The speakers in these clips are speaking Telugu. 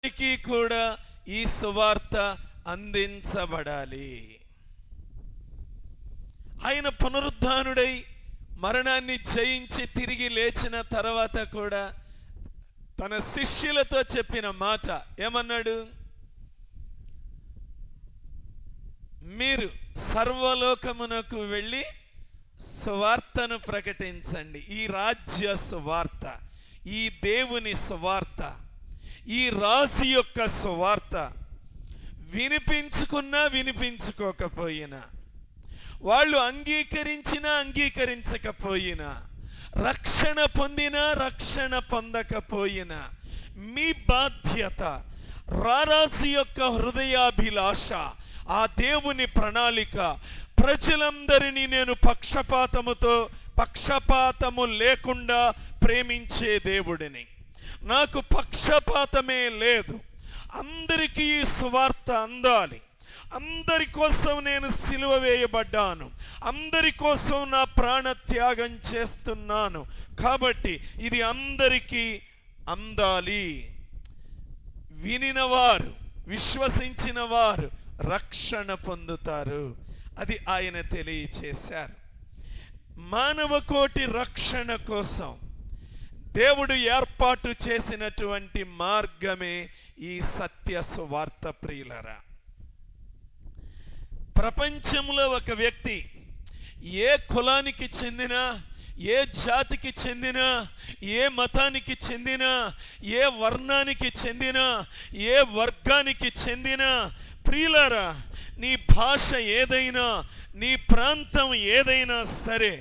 కూడా ఈ సువార్త అందించబడాలి. ఆయన పునరుద్ధానుడై మరణాన్ని జయించి తిరిగి లేచిన తర్వాత కూడా తన శిష్యులతో చెప్పిన మాట ఏమన్నాడు? మీరు సర్వలోకమునకు వెళ్ళి సువార్తను ప్రకటించండి. ఈ రాజ్య సువార్త, ఈ దేవుని సువార్త, ఈ రాజు యొక్క సువార్త వినిపించుకున్నా వినిపించుకోకపోయినా, వాళ్ళు అంగీకరించినా అంగీకరించకపోయినా, రక్షణ పొందినా రక్షణ పొందకపోయినా, మీ బాధ్యత రారాజు యొక్క హృదయాభిలాష, ఆ దేవుని ప్రణాళిక, ప్రజలందరినీ నేను పక్షపాతము లేకుండా ప్రేమించే దేవుడిని, నాకు పక్షపాతమే లేదు, అందరికీ ఈ సువార్త అందాలి, అందరి కోసం నేను సిలువ వేయబడ్డాను, అందరి కోసం నా ప్రాణ త్యాగం చేస్తున్నాను, కాబట్టి ఇది అందరికీ అందాలి. వినినవారు, విశ్వసించిన వారు రక్షణ పొందుతారు. అది ఆయన తెలియచేశారు. మానవ కోటి రక్షణ కోసం దేవుడు ఏర్పాటు చేసినటువంటి మార్గమే ఈ సత్య సువార్త. ప్రియులరా, ప్రపంచంలో ఒక వ్యక్తి ఏ కులానికి చెందినా, ఏ జాతికి చెందినా, ఏ మతానికి చెందినా, ఏ వర్ణానికి చెందినా, ఏ వర్గానికి చెందినా, ప్రియులారా, నీ భాష ఏదైనా, నీ ప్రాంతం ఏదైనా సరే,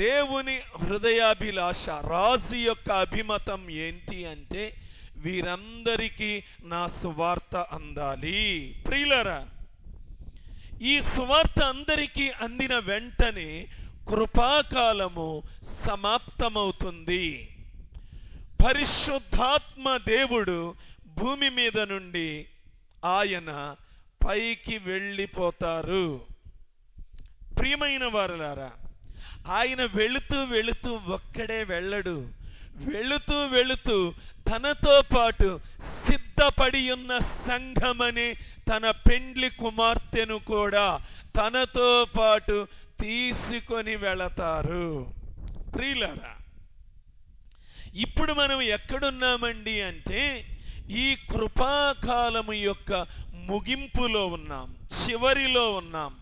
దేవుని హృదయాభిలాష, రాజు యొక్క అభిమతం ఏంటి అంటే వీరందరికీ నా సువార్త అందాలి. ప్రియులారా, ఈ సువార్త అందరికీ అందిన వెంటనే కృపాకాలము సమాప్తమవుతుంది. పరిశుద్ధాత్మ దేవుడు భూమి మీద నుండి ఆయన పైకి వెళ్ళిపోతారు. ప్రియమైన వారలారా, ఆయన వెళుతూ వెళుతూ ఒక్కడే వెళ్ళడు. వెళుతూ వెళుతూ తనతో పాటు సిద్ధపడి ఉన్న సంఘమని తన పెండ్లి కుమార్తెను కూడా తనతో పాటు తీసుకొని వెళతారు. ప్రియులారా, ఇప్పుడు మనం ఎక్కడున్నామండి అంటే ఈ కృపాకాలము యొక్క ముగింపులో ఉన్నాం, చివరిలో ఉన్నాం.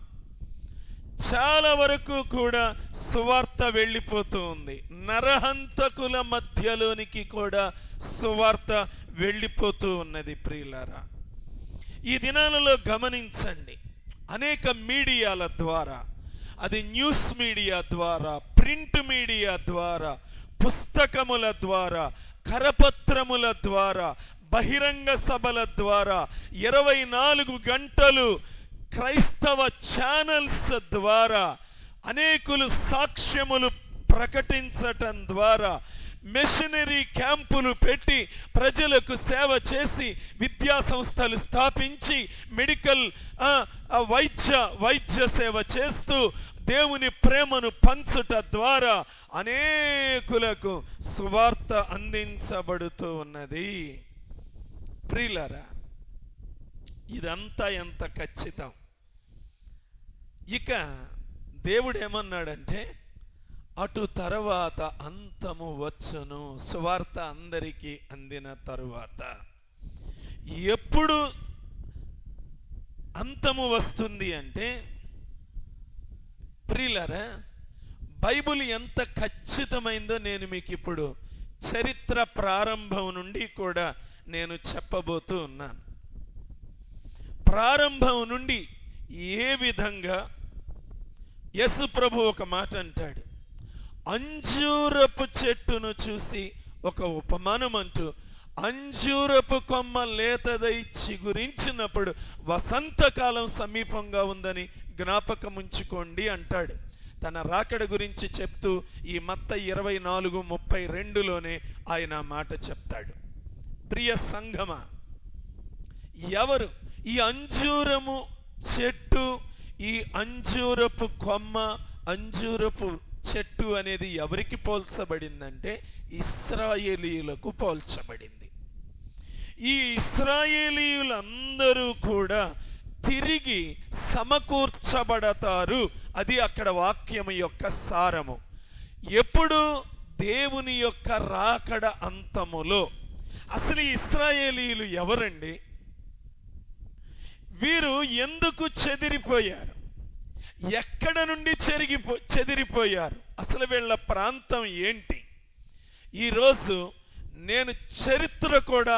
చాలా వరకు కూడా సువార్త వెళ్ళిపోతూ ఉంది. నరహంతకుల మధ్యలోనికి కూడా సువార్త వెళ్ళిపోతూ ఉన్నది. ప్రియులారా, ఈ దినాలలో గమనించండి, అనేక మీడియాల ద్వారా, అది న్యూస్ మీడియా ద్వారా, ప్రింట్ మీడియా ద్వారా, పుస్తకముల ద్వారా, కరపత్రముల ద్వారా, బహిరంగ సభల ద్వారా, 24 గంటలు క్రైస్తవ ఛానల్స్ ద్వారా అనేకులు సాక్ష్యములు ప్రకటించటం ద్వారా, మిషనరీ క్యాంపులు పెట్టి ప్రజలకు సేవ చేసి, విద్యా సంస్థలు స్థాపించి, మెడికల్ వైద్య సేవ చేస్తూ దేవుని ప్రేమను పంచుట ద్వారా అనేకులకు సువార్త అందించబడుతూ ఉన్నది. ప్రియులారా, ఇదంతా ఎంత ఖచ్చితం. ఇక దేవుడు ఏమన్నాడంటే, అటు తరువాత అంతము వచ్చును. సువార్త అందరికీ అందిన తరువాత ఎప్పుడు అంతము వస్తుంది అంటే, ప్రియులారా, బైబిల్ ఎంత ఖచ్చితమైందో నేను మీకు ఇప్పుడు చరిత్ర ప్రారంభం నుండి కూడా నేను చెప్పబోతూ ఉన్నాను. ప్రారంభం నుండి ఏ విధంగా యేసు ప్రభు ఒక మాట అంటాడు, అంజూరపు చెట్టును చూసి ఒక ఉపమానం అంటూ, అంజూరపు కొమ్మ లేతదై చిగురించినప్పుడు వసంతకాలం సమీపంగా ఉందని జ్ఞాపకం ఉంచుకోండి అంటాడు. తన రాకడ గురించి చెప్తూ ఈ మత్తయి 24:32లోనే ఆయన మాట చెప్తాడు. ప్రియ సంఘమా, ఎవరు ఈ అంజూరము చెట్టు, ఈ అంజూరపు కొమ్మ, అంజూరపు చెట్టు అనేది ఎవరికి పోల్చబడిందంటే ఇశ్రాయేలీయులకు పోల్చబడింది. ఈ ఇశ్రాయేలీయులందరూ కూడా తిరిగి సమకూర్చబడతారు. అది అక్కడ వాక్యం యొక్క సారము. ఎప్పుడు? దేవుని యొక్క రాకడ అంతములో. అసలు ఈ ఇశ్రాయేలీయులు ఎవరండి? వీరు ఎందుకు చెదిరిపోయారు? ఎక్కడ నుండి చెదిరిపోయారు? అసలు వీళ్ళ ప్రాంతం ఏంటి? ఈరోజు నేను చరిత్ర కూడా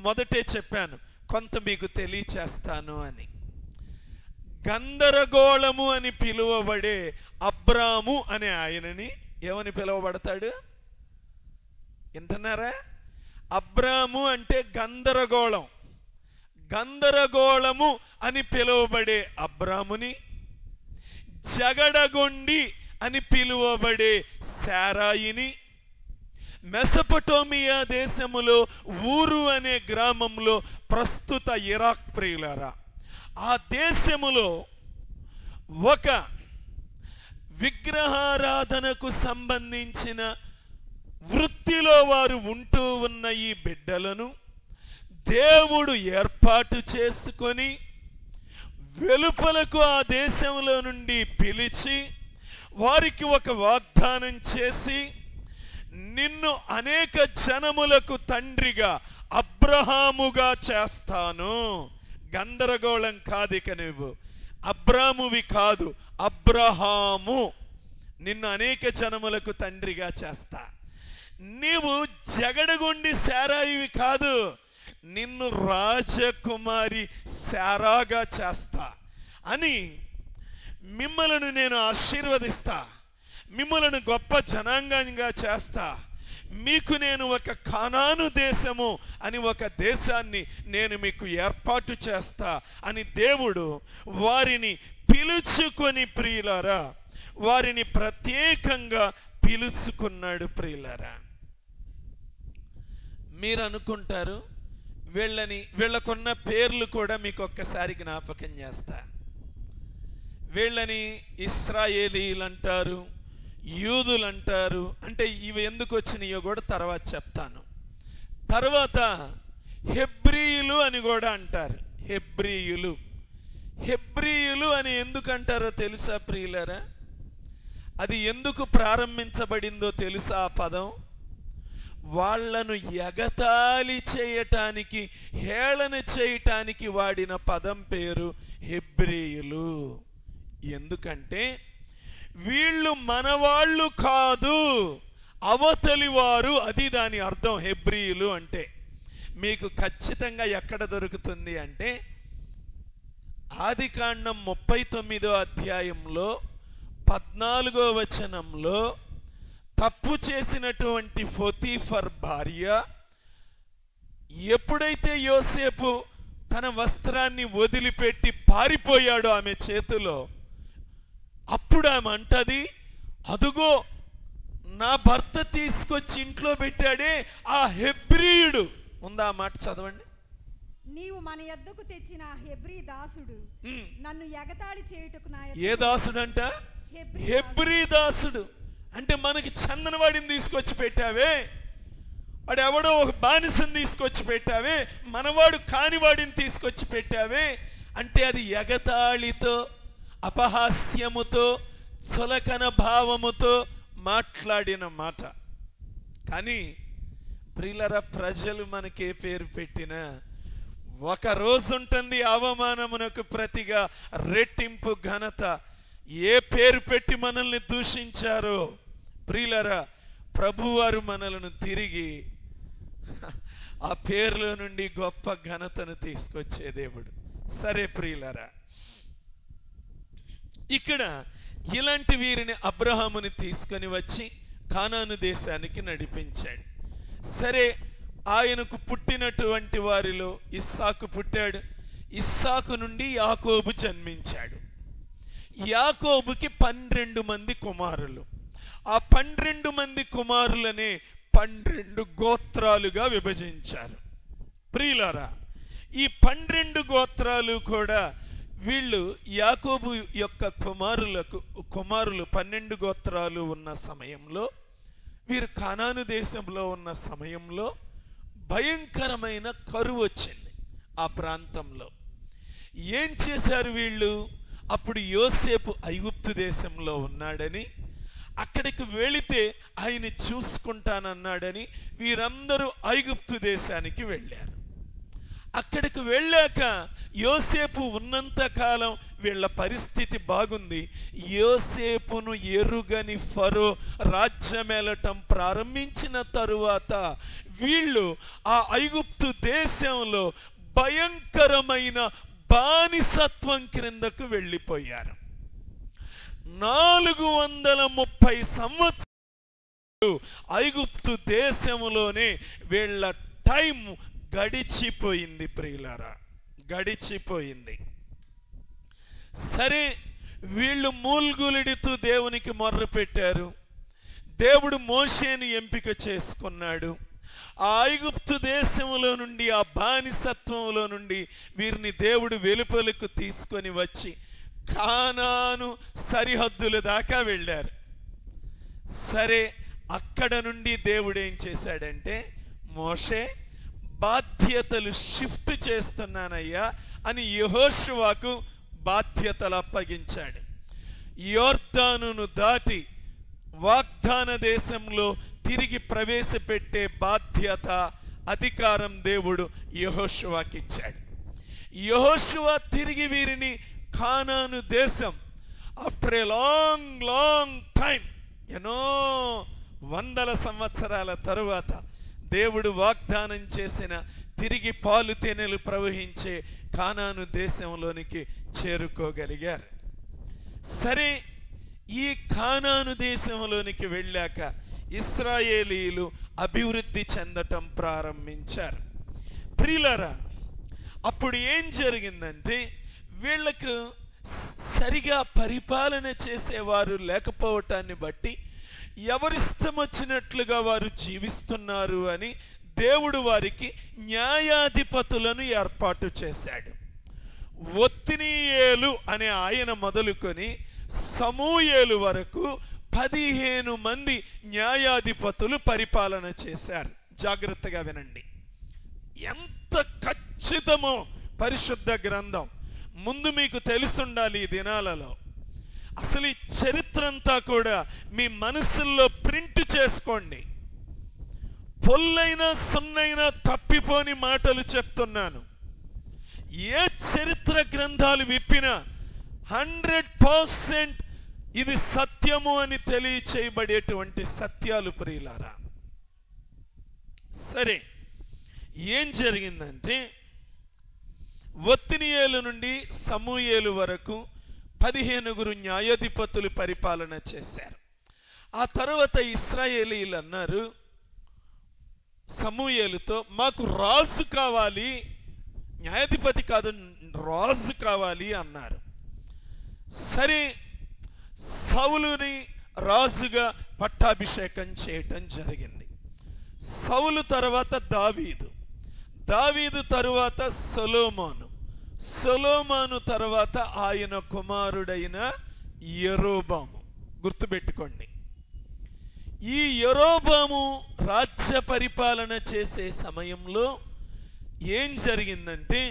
మొదటే చెప్పాను, కొంత మీకు తెలియచేస్తాను అని. గందరగోళము అని పిలువబడే అబ్రాము అనే ఆయనని ఏమని పిలువబడతాడు? వింటున్నారా? అబ్రాము అంటే గందరగోళం. గందరగోళము అని పిలువబడే అబ్రాముని, జగడగొండి అని పిలువబడే శారాయిని, మెసొపొటేమియా దేశములో ఊరు అనే గ్రామంలో, ప్రస్తుత ఇరాక్ ప్రియులారా, ఆ దేశములో ఒక విగ్రహారాధనకు సంబంధించిన వృత్తిలో వారు ఉంటూ ఉన్న ఈ బిడ్డలను దేవుడు ఏర్పాటు చేసుకొని వెలుపలకు ఆ దేశంలో నుండి పిలిచి వారికి ఒక వాగ్దానం చేసి, నిన్ను అనేక జనములకు తండ్రిగా అబ్రహాముగా చేస్తాను. గందరగోళం కాదిక, నువ్వు అబ్రామువి కాదు, అబ్రహాము. నిన్ను అనేక జనములకు తండ్రిగా చేస్తా. నీవు జగడగొండి శారాయివి కాదు, నిన్ను రాజకుమారి శారాగా చేస్తా అని, మిమ్మలను నేను ఆశీర్వదిస్తా, మిమ్మలను గొప్ప జనాంగంగా చేస్తా, మీకు నేను ఒక కానాను దేశము అని ఒక దేశాన్ని నేను మీకు ఏర్పాటు చేస్తా అని దేవుడు వారిని పిలుచుకొని, ప్రియులారా, వారిని ప్రత్యేకంగా పిలుచుకున్నాడు. ప్రియులారా, మీరు అనుకుంటారు వీళ్ళకున్న పేర్లు కూడా మీకు ఒక్కసారి జ్ఞాపకం చేస్తా. వీళ్ళని ఇశ్రాయేలీలు అంటారు, యూదులు అంటారు. అంటే ఇవి ఎందుకు వచ్చినాయో కూడా తర్వాత చెప్తాను. తర్వాత హెబ్రీయులు అని కూడా అంటారు. హెబ్రీయులు అని ఎందుకు అంటారో తెలుసా ప్రియులారా? అది ఎందుకు ప్రారంభించబడిందో తెలుసా? ఆ పదం వాళ్లను ఎగతాళి చేయటానికి, హేళన చేయటానికి వాడిన పదం పేరు హెబ్రీయులు. ఎందుకంటే వీళ్ళు మనవాళ్ళు కాదు, అవతలి వారు. అది దాని అర్థం. హెబ్రీయులు అంటే మీకు ఖచ్చితంగా ఎక్కడ దొరుకుతుంది అంటే ఆదికాండం 39వ అధ్యాయంలో 14వ వచనంలో తప్పు చేసినటువంటి పోతీఫర్ భార్య ఎప్పుడైతే యోసేపు తన వస్త్రాన్ని వదిలిపెట్టి పారిపోయాడో ఆమె చేతిలో, అప్పుడు ఆమె అంటది, అదుగో నా భర్త తీసుకొచ్చి ఇంట్లో పెట్టాడే ఆ హెబ్రీయుడు. ఉందా మాట? చదవండి. నీవు మన యొద్దకు తెచ్చిన హెబ్రీ దాసుడు నన్ను ఎగతాళి చేయుటకు నా ఏ దాసుడు అంట? హెబ్రీ దాసుడు. అంటే మనకి చందనవాడిని తీసుకొచ్చి పెట్టావే, వాడు ఎవడో ఒక బానిసని తీసుకొచ్చి పెట్టావే, మనవాడు కానివాడిని తీసుకొచ్చి పెట్టావే. అంటే అది ఎగతాళితో, అపహాస్యముతో, చులకన భావముతో మాట్లాడిన మాట. కానీ ప్రియులారా, ప్రజలు మనకే పేరు పెట్టినా ఒక రోజు ఉంటుంది అవమానమునకు ప్రతిగా రెట్టింపు ఘనత. ఏ పేరు పెట్టి మనల్ని దూషించారో ప్రియులారా, ప్రభువారు మనలను తిరిగి ఆ పేరులో నుండి గొప్ప ఘనతను తీసుకొచ్చే దేవుడు. సరే ప్రియులారా, ఇక్కడ ఇలాంటి వీరిని అబ్రహాముని తీసుకొని వచ్చి కానాను దేశానికి నడిపించాడు. సరే, ఆయనకు పుట్టినటువంటి వారిలో ఇస్సాకు పుట్టాడు. ఇస్సాకు నుండి యాకోబు జన్మించాడు. యాకోబుకి 12 మంది కుమారులు. ఆ 12 మంది కుమారులనే 12 గోత్రాలుగా విభజించారు. ప్రియులారా, ఈ 12 గోత్రాలు కూడా వీళ్ళు యాకోబు యొక్క కుమారులు 12 గోత్రాలు ఉన్న సమయంలో, వీరు కానాను దేశంలో ఉన్న సమయంలో భయంకరమైన కరువు వచ్చింది ఆ ప్రాంతంలో. ఏం చేశారు వీళ్ళు? అప్పుడు యోసేపు ఐగుప్తు దేశంలో ఉన్నాడని, అక్కడికి వెళితే ఆయన చూసుకుంటానన్నాడని వీరందరూ ఐగుప్తు దేశానికి వెళ్ళారు. అక్కడికి వెళ్ళాక యోసేపు ఉన్నంత కాలం వీళ్ళ పరిస్థితి బాగుంది. యోసేపును ఎరుగని ఫరో రాజ్యమేలటం ప్రారంభించిన తరువాత వీళ్ళు ఆ ఐగుప్తు దేశంలో భయంకరమైన బానిసత్వం క్రిందకు వెళ్ళిపోయారు. 430 సంవత్సరాలు ఐగుప్తు దేశంలోనే వీళ్ళ టైం గడిచిపోయింది ప్రియులారా, గడిచిపోయింది. సరే, వీళ్ళు మూల్గులిడుతూ దేవునికి మొర్ర పెట్టారు. దేవుడు మోషేను ఎంపిక చేసుకున్నాడు. ఆ ఐగుప్తు దేశంలో నుండి, ఆ బానిసత్వంలో నుండి వీరిని దేవుడు వెలుపలకు తీసుకొని వచ్చి కానాను సరిహద్దుల దాకా వెళ్ళారు. సరే, అక్కడ నుండి దేవుడు ఏం చేశాడంటే, మోషే బాధ్యతలు షిఫ్ట్ చేస్తున్నానయ్యా అని యెహోషువకు బాధ్యతలు అప్పగించాడు. యోర్దానును దాటి వాగ్దాన దేశంలో తిరిగి ప్రవేశపెట్టే బాధ్యత, అధికారం దేవుడు యెహోషువకి ఇచ్చాడు. యెహోషువ తిరిగి వీరిని కానాను దేశం ఆఫ్టర్ ఏ లాంగ్ టైం, ఎన్నో వందల సంవత్సరాల తరువాత దేవుడు వాగ్దానం చేసిన తిరిగి పాలు తేనెలు ప్రవహించే కానాను దేశంలోనికి చేరుకోగలిగారు. సరే, ఈ కానాను దేశంలోనికి వెళ్ళాక ఇశ్రాయేలీయులు అభివృద్ధి చెందటం ప్రారంభించారు. ప్రియులారా, అప్పుడు ఏం జరిగిందంటే, వీళ్ళకు సరిగా పరిపాలన చేసేవారు లేకపోవటాన్ని బట్టి ఎవరిష్టం వచ్చినట్లుగా వారు జీవిస్తున్నారు అని దేవుడు వారికి న్యాయాధిపతులను ఏర్పాటు చేశాడు. ఒత్నియేలు అనే ఆయన మొదలుకొని సమూయేలు వరకు 15 మంది న్యాయాధిపతులు పరిపాలన చేశారు. జాగ్రత్తగా వినండి, ఎంత ఖచ్చితమో పరిశుద్ధ గ్రంథం. ముందు మీకు తెలుసుండాలి ఈ దినాలలో. అసలు ఈ చరిత్ర అంతా కూడా మీ మనసుల్లో ప్రింట్ చేసుకోండి. పొల్లైనా సున్నైనా తప్పిపోని మాటలు చెప్తున్నాను. ఏ చరిత్ర గ్రంథాలు విప్పినా 100% ఇది సత్యము అని తెలియచేయబడేటువంటి సత్యాలు ప్రియులారా. సరే, ఏం జరిగిందంటే, ఒత్నియేలు నుండి సమూయేలు వరకు 15 న్యాయాధిపతులు పరిపాలన చేశారు. ఆ తర్వాత ఇశ్రాయేలీయులు అన్నారు సమూయేలుతో, మాకు రాజు కావాలి, న్యాయాధిపతి కాదు రాజు కావాలి అన్నారు. సరే, సౌలుని రాజుగా పట్టాభిషేకం చేయటం జరిగింది. సౌలు తర్వాత దావీదు, దావీదు తరువాత సొలొమోను, సొలొమోను తర్వాత ఆయన కుమారుడైన యెరోబాము. గుర్తుపెట్టుకోండి, ఈ యెరోబాము రాజ్య పరిపాలన చేసే సమయంలో ఏం జరిగిందంటే,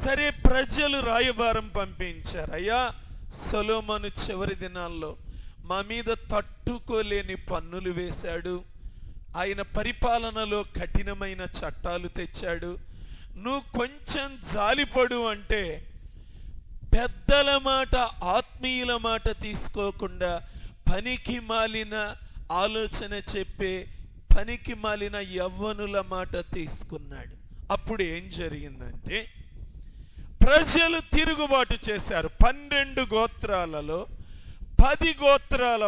సరే ప్రజలు రాయబారం పంపించారు, అయ్యా సొలొమోను చివరి దినాల్లో మా మీద తట్టుకోలేని పన్నులు వేశాడు, ఆయన పరిపాలనలో కఠినమైన చట్టాలు తెచ్చాడు, నువ్వు కొంచెం జాలిపడు అంటే పెద్దల మాట ఆత్మీయుల మాట తీసుకోకుండా పనికి మాలిన ఆలోచన చెప్పే పనికి మాలిన యవ్వనుల మాట తీసుకున్నాడు. అప్పుడు ఏం జరిగిందంటే ప్రజలు తిరుగుబాటు చేశారు. 12 గోత్రాలలో 10 గోత్రాల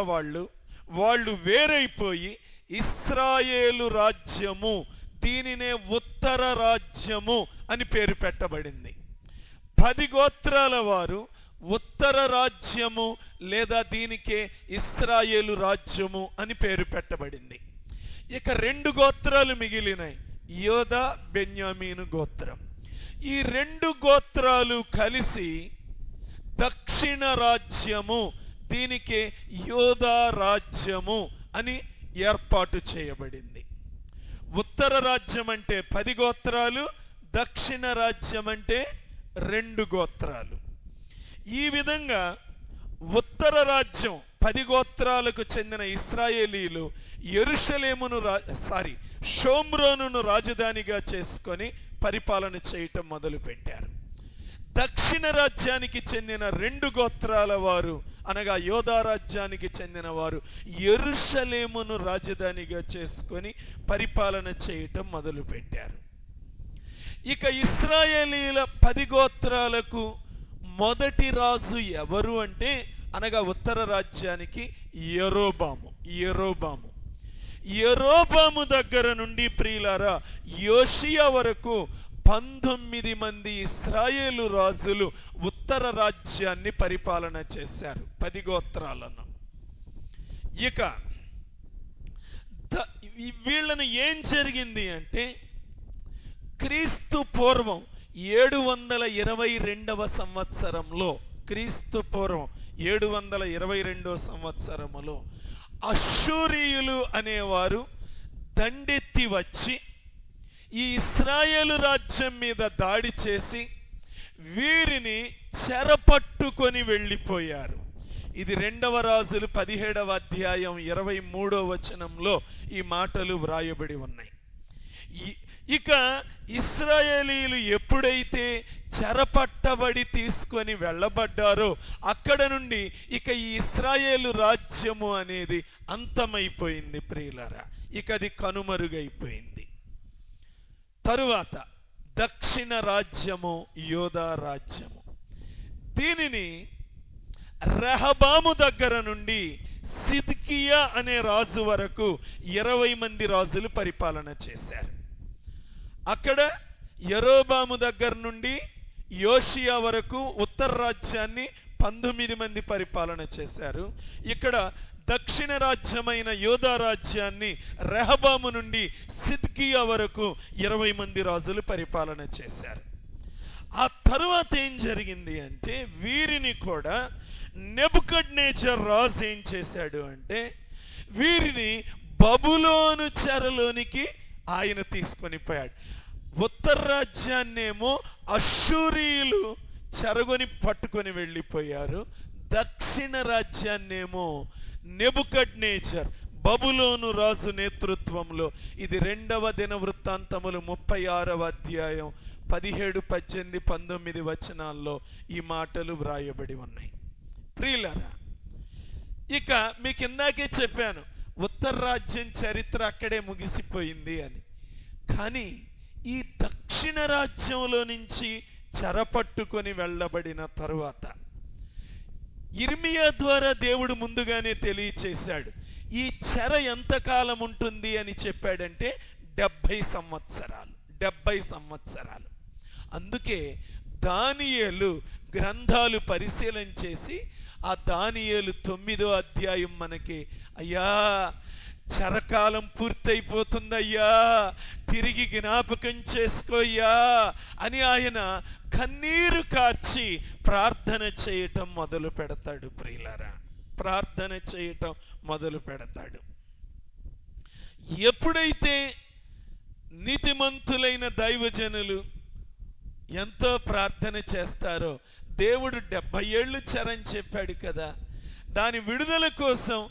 వాళ్ళు వేరైపోయి ఇశ్రాయేలు రాజ్యము, దీనినే ఉత్తర రాజ్యము అని పేరు పెట్టబడింది. 10 గోత్రాల వారు ఉత్తర రాజ్యము లేదా దీనికే ఇశ్రాయేలు రాజ్యము అని పేరు పెట్టబడింది. ఇక 2 గోత్రాలు మిగిలినాయి, యోదా బెన్యామీను గోత్రం. ఈ 2 గోత్రాలు కలిసి దక్షిణ రాజ్యము, దీనికే యోదా రాజ్యము అని ఏర్పాటు చేయబడింది. ఉత్తర రాజ్యం అంటే 10 గోత్రాలు, దక్షిణ రాజ్యం అంటే 2 గోత్రాలు. ఈ విధంగా ఉత్తర రాజ్యం 10 గోత్రాలకు చెందిన ఇశ్రాయేలీలు యెరూషలేమును షోమ్రోనును రాజధానిగా చేసుకొని పరిపాలన చేయటం మొదలుపెట్టారు. దక్షిణ రాజ్యానికి చెందిన 2 గోత్రాల వారు అనగా యోధా రాజ్యానికి చెందిన వారు యెరూషలేమును రాజధానిగా చేసుకొని పరిపాలన చేయటం మొదలుపెట్టారు. ఇక ఇశ్రాయేలీల 10 గోత్రాలకు మొదటి రాజు ఎవరు అంటే అనగా ఉత్తర రాజ్యానికి యెరోబాము దగ్గర నుండి ప్రియులారా యోషియా వరకు 19 మంది ఇశ్రాయేలు రాజులు ఉత్తర రాజ్యాన్ని పరిపాలన చేశారు 10 గోత్రాలను. ఇక వీళ్ళను ఏం జరిగింది అంటే క్రీస్తు పూర్వం 722వ సంవత్సరంలో అష్షూరీయులు అనేవారు దండెత్తి వచ్చి ఈ ఇశ్రాయేలు రాజ్యం మీద దాడి చేసి వీరిని చెరపట్టుకొని వెళ్ళిపోయారు. ఇది 2వ రాజులు 17వ అధ్యాయం 23వ వచనంలో ఈ మాటలు వ్రాయబడి ఉన్నాయి. ఇక ఇశ్రాయేలీలు ఎప్పుడైతే చెరపట్టబడి తీసుకొని వెళ్ళబడ్డారో అక్కడ నుండి ఇక ఈ ఇశ్రాయేలు రాజ్యము అనేది అంతమైపోయింది ప్రియులారా. ఇక అది కనుమరుగైపోయింది. తరువాత దక్షిణ రాజ్యము యోధా రాజ్యము. దీనిని రెహబాము దగ్గర నుండి సిద్కియా అనే రాజు వరకు 20 మంది రాజులు పరిపాలన చేశారు. అక్కడ యెరోబాము దగ్గర నుండి యోషియా వరకు ఉత్తర రాజ్యాన్ని 19 మంది పరిపాలన చేశారు. ఇక్కడ దక్షిణ రాజ్యమైన యోధా రాజ్యాన్ని రెహబాము నుండి సిద్కియా వరకు 20 మంది రాజులు పరిపాలన చేశారు. ఆ తరువాత ఏం జరిగింది అంటే వీరిని కూడా నెబుకద్నెజర్ రాజు ఏం చేశాడు అంటే వీరిని బబులోను చెరలోనికి ఆయన తీసుకొని పోయాడు. ఉత్తర రాజ్యాన్నేమో అష్షూరీయులు చెరగొని పట్టుకొని వెళ్ళిపోయారు. దక్షిణ రాజ్యాన్నేమో నెబుకద్నెజర్ బబులోను రాజు నేతృత్వంలో, ఇది 2వ దినవృత్తాంతములు 36వ అధ్యాయం 17, 18, 19 వచనాల్లో ఈ మాటలు వ్రాయబడి ఉన్నాయి. ప్రియులారా, ఇక మీకు ఇందాకే చెప్పాను ఉత్తర రాజ్యం చరిత్ర అక్కడే ముగిసిపోయింది అని. కానీ ఈ దక్షిణ రాజ్యంలో నుంచి చెరపట్టుకొని వెళ్ళబడిన తరువాత ఇర్మియా ద్వారా దేవుడు ముందుగానే తెలియచేశాడు. ఈ చెర ఎంతకాలం ఉంటుంది అని చెప్పాడంటే 70 సంవత్సరాలు. అందుకే దానియేలు గ్రంథాలు పరిశీలన చేసి ఆ దానియేలు 9వ అధ్యాయం మనకి అయ్యా చెరకాలం పూర్తయిపోతుందయ్యా, తిరిగి జ్ఞాపకం చేసుకోయ్యా అని ఆయన కన్నీరు కార్చి ప్రార్థన చేయటం మొదలు పెడతాడు. ప్రియులారా, ప్రార్థన చేయటం మొదలు పెడతాడు. ఎప్పుడైతే నీతిమంతులైన దైవజనులు ఎంతో ప్రార్థన చేస్తారో, దేవుడు 70 ఏళ్ళు చెరని చెప్పాడు కదా, దాని విడుదల కోసం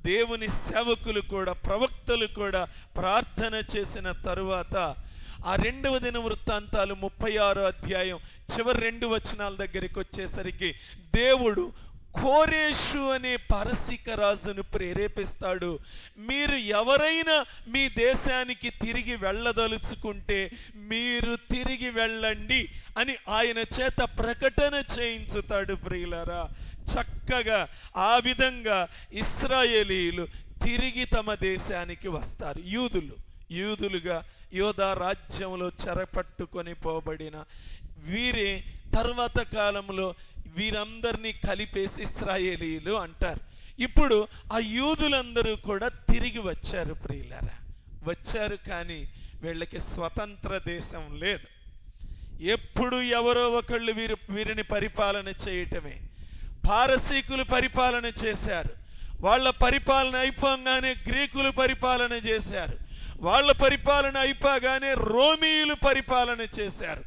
దేవుని సేవకులు కూడా ప్రవక్తలు కూడా ప్రార్థన చేసిన తరువాత ఆ 2వ దినవృత్తాంతాలు 36వ అధ్యాయం చివరి 2 వచనాల దగ్గరికి వచ్చేసరికి దేవుడు కోరేషు అనే పారసీక రాజును ప్రేరేపిస్తాడు. మీరు ఎవరైనా మీ దేశానికి తిరిగి వెళ్ళదలుచుకుంటే మీరు తిరిగి వెళ్ళండి అని ఆయన చేత ప్రకటన చేయించుతాడు. ప్రియులారా, చక్కగా ఆ విధంగా ఇశ్రాయేలీయులు తిరిగి తమ దేశానికి వస్తారు. యూదులుగా యోధా రాజ్యంలో చెరపట్టుకొని పోబడిన వీరే తర్వాత కాలంలో వీరందరినీ కలిపేసి ఇశ్రాయేలీయులు అంటారు. ఇప్పుడు ఆ యూదులందరూ కూడా తిరిగి వచ్చారు. ప్రియులారా, వచ్చారు కానీ వీళ్ళకి స్వతంత్ర దేశం లేదు. ఎప్పుడు ఎవరో ఒకళ్ళు వీరిని పరిపాలన చేయటమే. పారసీకులు పరిపాలన చేశారు. వాళ్ళ పరిపాలన అయిపోగానే గ్రీకులు పరిపాలన చేశారు. వాళ్ళ పరిపాలన అయిపోగానే రోమీయులు పరిపాలన చేశారు.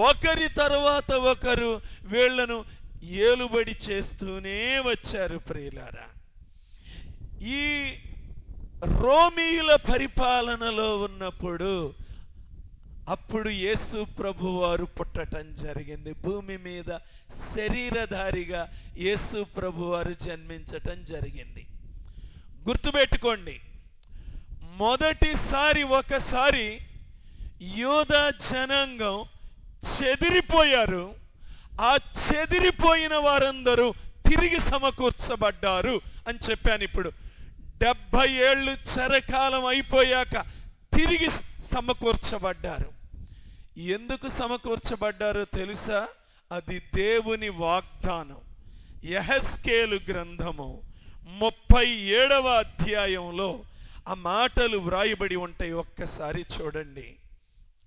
ఒకరి తర్వాత ఒకరు వీళ్లను ఏలుబడి చేస్తూనే వచ్చారు ప్రియులారా. ఈ రోమీయుల పరిపాలనలో ఉన్నప్పుడు అప్పుడు యేసు ప్రభువారు పుట్టటం జరిగింది. భూమి మీద శరీరధారిగా యేసు ప్రభువారు జన్మించటం జరిగింది. గుర్తుపెట్టుకోండి, మొదటిసారి ఒకసారి యూదా జనాంగం చెదిరిపోయారు. ఆ చెదిరిపోయిన వారందరూ తిరిగి సమకూర్చబడ్డారు అని చెప్పాను. ఇప్పుడు 70 ఏళ్ళు చెరకాలం అయిపోయాక తిరిగి సమకూర్చబడ్డారు. ఎందుకు సమకూర్చబడ్డారో తెలుసా? అది దేవుని వాగ్దానం. యెహెజ్కేలు గ్రంథము 37వ అధ్యాయంలో ఆ మాటలు వ్రాయబడి ఉంటాయి. ఒక్కసారి చూడండి.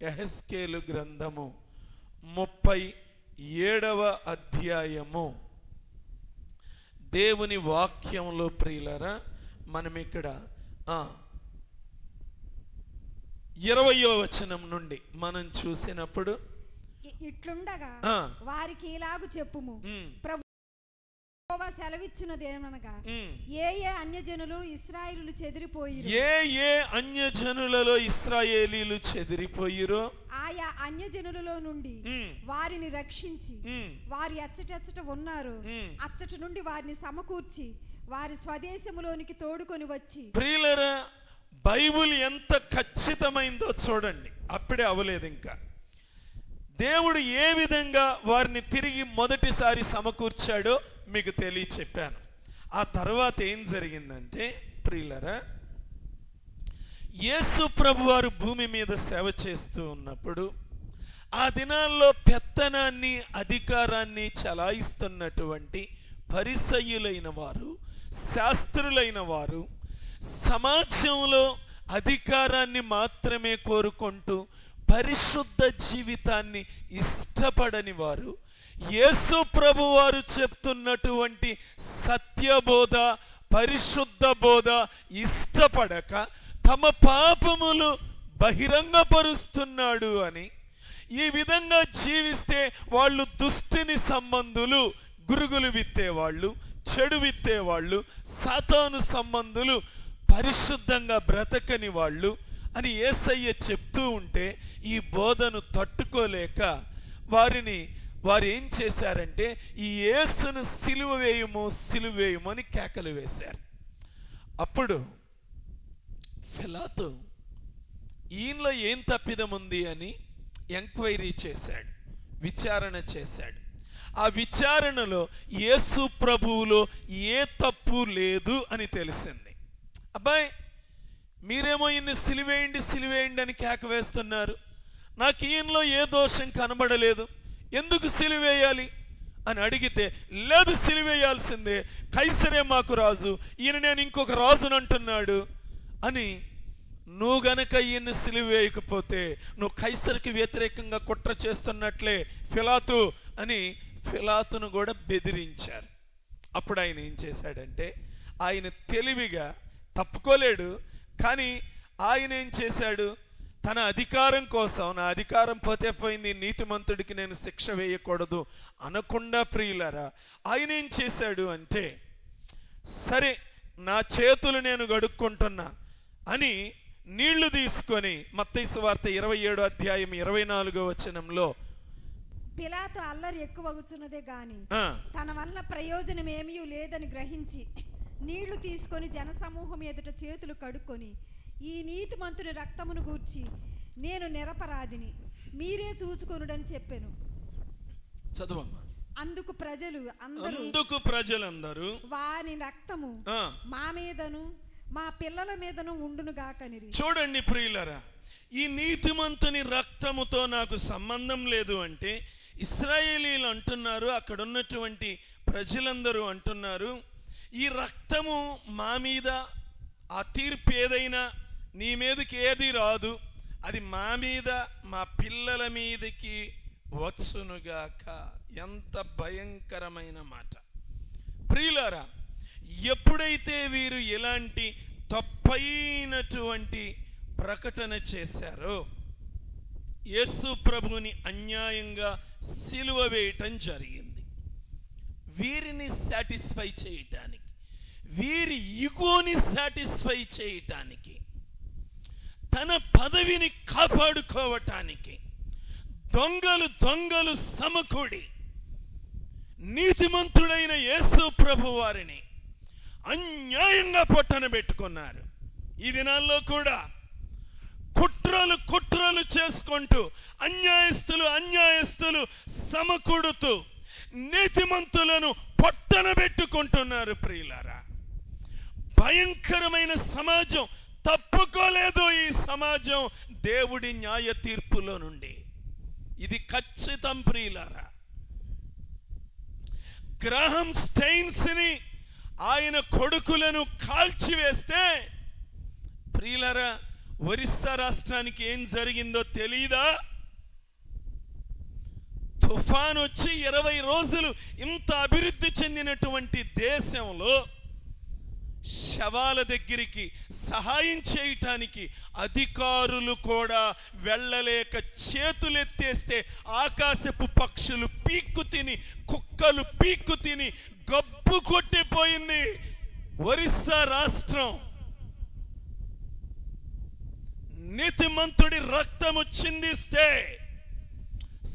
యెహెజ్కేలు గ్రంథము 37వ అధ్యాయము దేవుని వాక్యంలో ప్రియులారా మనం ఇక్కడ 20వ వచనం నుండి మనం చూసినప్పుడు, ఇట్లుండగా వారికి ఇలాగు చెప్పుము, ప్రభువు సెలవిచ్చినదేమనగా, ఏ అన్యజనులు ఇశ్రాయేలీయులు చెదిరిపోయిరో, ఏ అన్యజనులలో ఇశ్రాయేలీయులు చెదిరిపోయిరో ఆయా అన్యజనులలో నుండి వారిని రక్షించి వారి అచ్చటచ్చట ఉన్నారు అచ్చట నుండి వారిని సమకూర్చి వారి స్వదేశములోనికి తోడుకొని వచ్చి. ప్రియులారా, బైబిల్ ఎంత ఖచ్చితమైందో చూడండి. అప్పుడే అవ్వలేదు ఇంకా. దేవుడు ఏ విధంగా వారిని తిరిగి మొదటిసారి సమకూర్చాడో మీకు చెప్పాను. ఆ తర్వాత ఏం జరిగిందంటే ప్రియులారా, యేసు ప్రభువారు భూమి మీద సేవ చేస్తూ ఉన్నప్పుడు ఆ దినాల్లో పెత్తనాన్ని అధికారాన్ని చలాయిస్తున్నటువంటి పరిసయ్యులైన వారు, శాస్త్రులైన వారు, సమాజంలో అధికారాన్ని మాత్రమే కోరుకుంటూ పరిశుద్ధ జీవితాన్ని ఇష్టపడని వారు, యేసు ప్రభువారు చెప్తున్నటువంటి సత్యబోధ, పరిశుద్ధ బోధ ఇష్టపడక తమ పాపములు బహిరంగపరుస్తున్నాడు అని, ఈ విధంగా జీవిస్తే వాళ్ళు దుష్టుని సంబంధులు, గురుగులు విత్తేవాళ్ళు, చెడు విత్తేవాళ్ళు, సాతాను సంబంధులు, పరిశుద్ధంగా బ్రతకని వాళ్ళు అని యేసయ్య చెప్తూ ఉంటే ఈ బోధను తట్టుకోలేక వారు ఏం చేశారంటే, ఈ యేసును సిలువ వేయము అని కేకలు వేశారు. అప్పుడు పిలాతు ఈయనలో ఏం తప్పిదం ఉంది అని ఎంక్వైరీ చేశాడు, విచారణ చేశాడు. ఆ విచారణలో యేసు ప్రభువులో ఏ తప్పు లేదు అని తెలిసింది. అబ్బాయి, మీరేమో ఈయన్ని సిలివేయండి అని కేక వేస్తున్నారు, నాకు ఈయనలో ఏ దోషం కనబడలేదు, ఎందుకు సిలివేయాలి అని అడిగితే, లేదు సిలివేయాల్సిందే, కైసరే మాకు రాజు, ఈయన నేను ఇంకొక రాజును అంటున్నాడు అని. నువ్వు గనక ఈయన్ని సిలివేయకపోతే నువ్వు కైసరికి వ్యతిరేకంగా కుట్ర చేస్తున్నట్లే పిలాతు అని పిలాతును కూడా బెదిరించారు. అప్పుడు ఆయన ఏం చేశాడంటే, ఆయన తెలివిగా తప్పుకోలేడు, కానీ ఆయన ఏం చేశాడు, తన అధికారం కోసం, నా అధికారం పోతే పోయింది, నీతిమంతుడికి నేను శిక్ష వేయకూడదు అనకుండా ప్రియులారా, ఆయన ఏం చేశాడు అంటే, సరే నా చేతులు నేను గడుక్కుంటున్నా అని నీళ్లు తీసుకొని మత్తయి సువార్త 27వ అధ్యాయం 24వ వచనంలో, పిలాతు అల్లరి ఎక్కువగుచున్నదే గాని తన వల్ల ప్రయోజనం ఏమీ లేదని గ్రహించి నీళ్లు తీసుకొని జనసమూహం ఎదుట చేతులు కడుక్కొని, ఈ నీతిమంతుని రక్తమును గూర్చి నేను నిరపరాధిని, మీరే చూచుకొనుడని చెప్పెను. చదువమ్మా. అందుకు ప్రజలందరూ వాని రక్తము మా మీదను మా పిల్లల మీదను ఉండును గాకనిరి. చూడండి ప్రియులారా, ఈ నీతిమంతుని రక్తముతో నాకు సంబంధం లేదు అంటే ఇశ్రాయేలీలు అంటున్నారు, అక్కడ ఉన్నటువంటి ప్రజలందరూ అంటున్నారు, ఈ రక్తము మా మీద, ఆ తీర్పు ఏదైనా నీ మీదకి ఏది రాదు, అది మా మీద మా పిల్లల మీదకి వచ్చునుగాక. ఎంత భయంకరమైన మాట ప్రియులారా. ఎప్పుడైతే వీరు ఇలాంటి తప్పైనటువంటి ప్రకటన చేశారో యేసు ప్రభుని అన్యాయంగా సిలువ వేయటం జరిగింది. వీరిని సాటిస్ఫై చేయటానికి, వీరి ఈగోని సాటిస్ఫై చేయటానికి, తన పదవిని కాపాడుకోవటానికి దొంగలు సమకూడి నీతిమంతుడైన యేసు ప్రభు వారిని అన్యాయంగా పొట్టన పెట్టుకున్నారు. ఈ దినాల్లో కూడా కుట్రలు చేసుకుంటూ అన్యాయస్తులు సమకూడుతూ నీతిమంతులను పొట్టన పెట్టుకుంటున్నారు. ప్రియులారా, భయంకరమైన సమాజం. తప్పుకోలేదు ఈ సమాజం దేవుడి న్యాయ తీర్పులో నుండి. ఇది ఖచ్చితం. ప్రియులారా, గ్రాహం స్టెయిన్స్ ని ఆయన కొడుకులను కాల్చివేస్తే, ప్రియులారా, ఒరిస్సా రాష్ట్రానికి ఏం జరిగిందో తెలీదా? తుఫాన్ వచ్చి 20 రోజులు ఇంత అభివృద్ధి చెందినటువంటి దేశంలో శవాల దగ్గరికి సహాయం చేయటానికి అధికారులు కూడా వెళ్ళలేక చేతులెత్తేస్తే ఆకాశపు పక్షులు పీక్కు తిని, కుక్కలు పీక్కు తిని గబ్బు కొట్టిపోయింది ఒరిస్సా రాష్ట్రం. నీతిమంతుడి రక్తము చిందిస్తే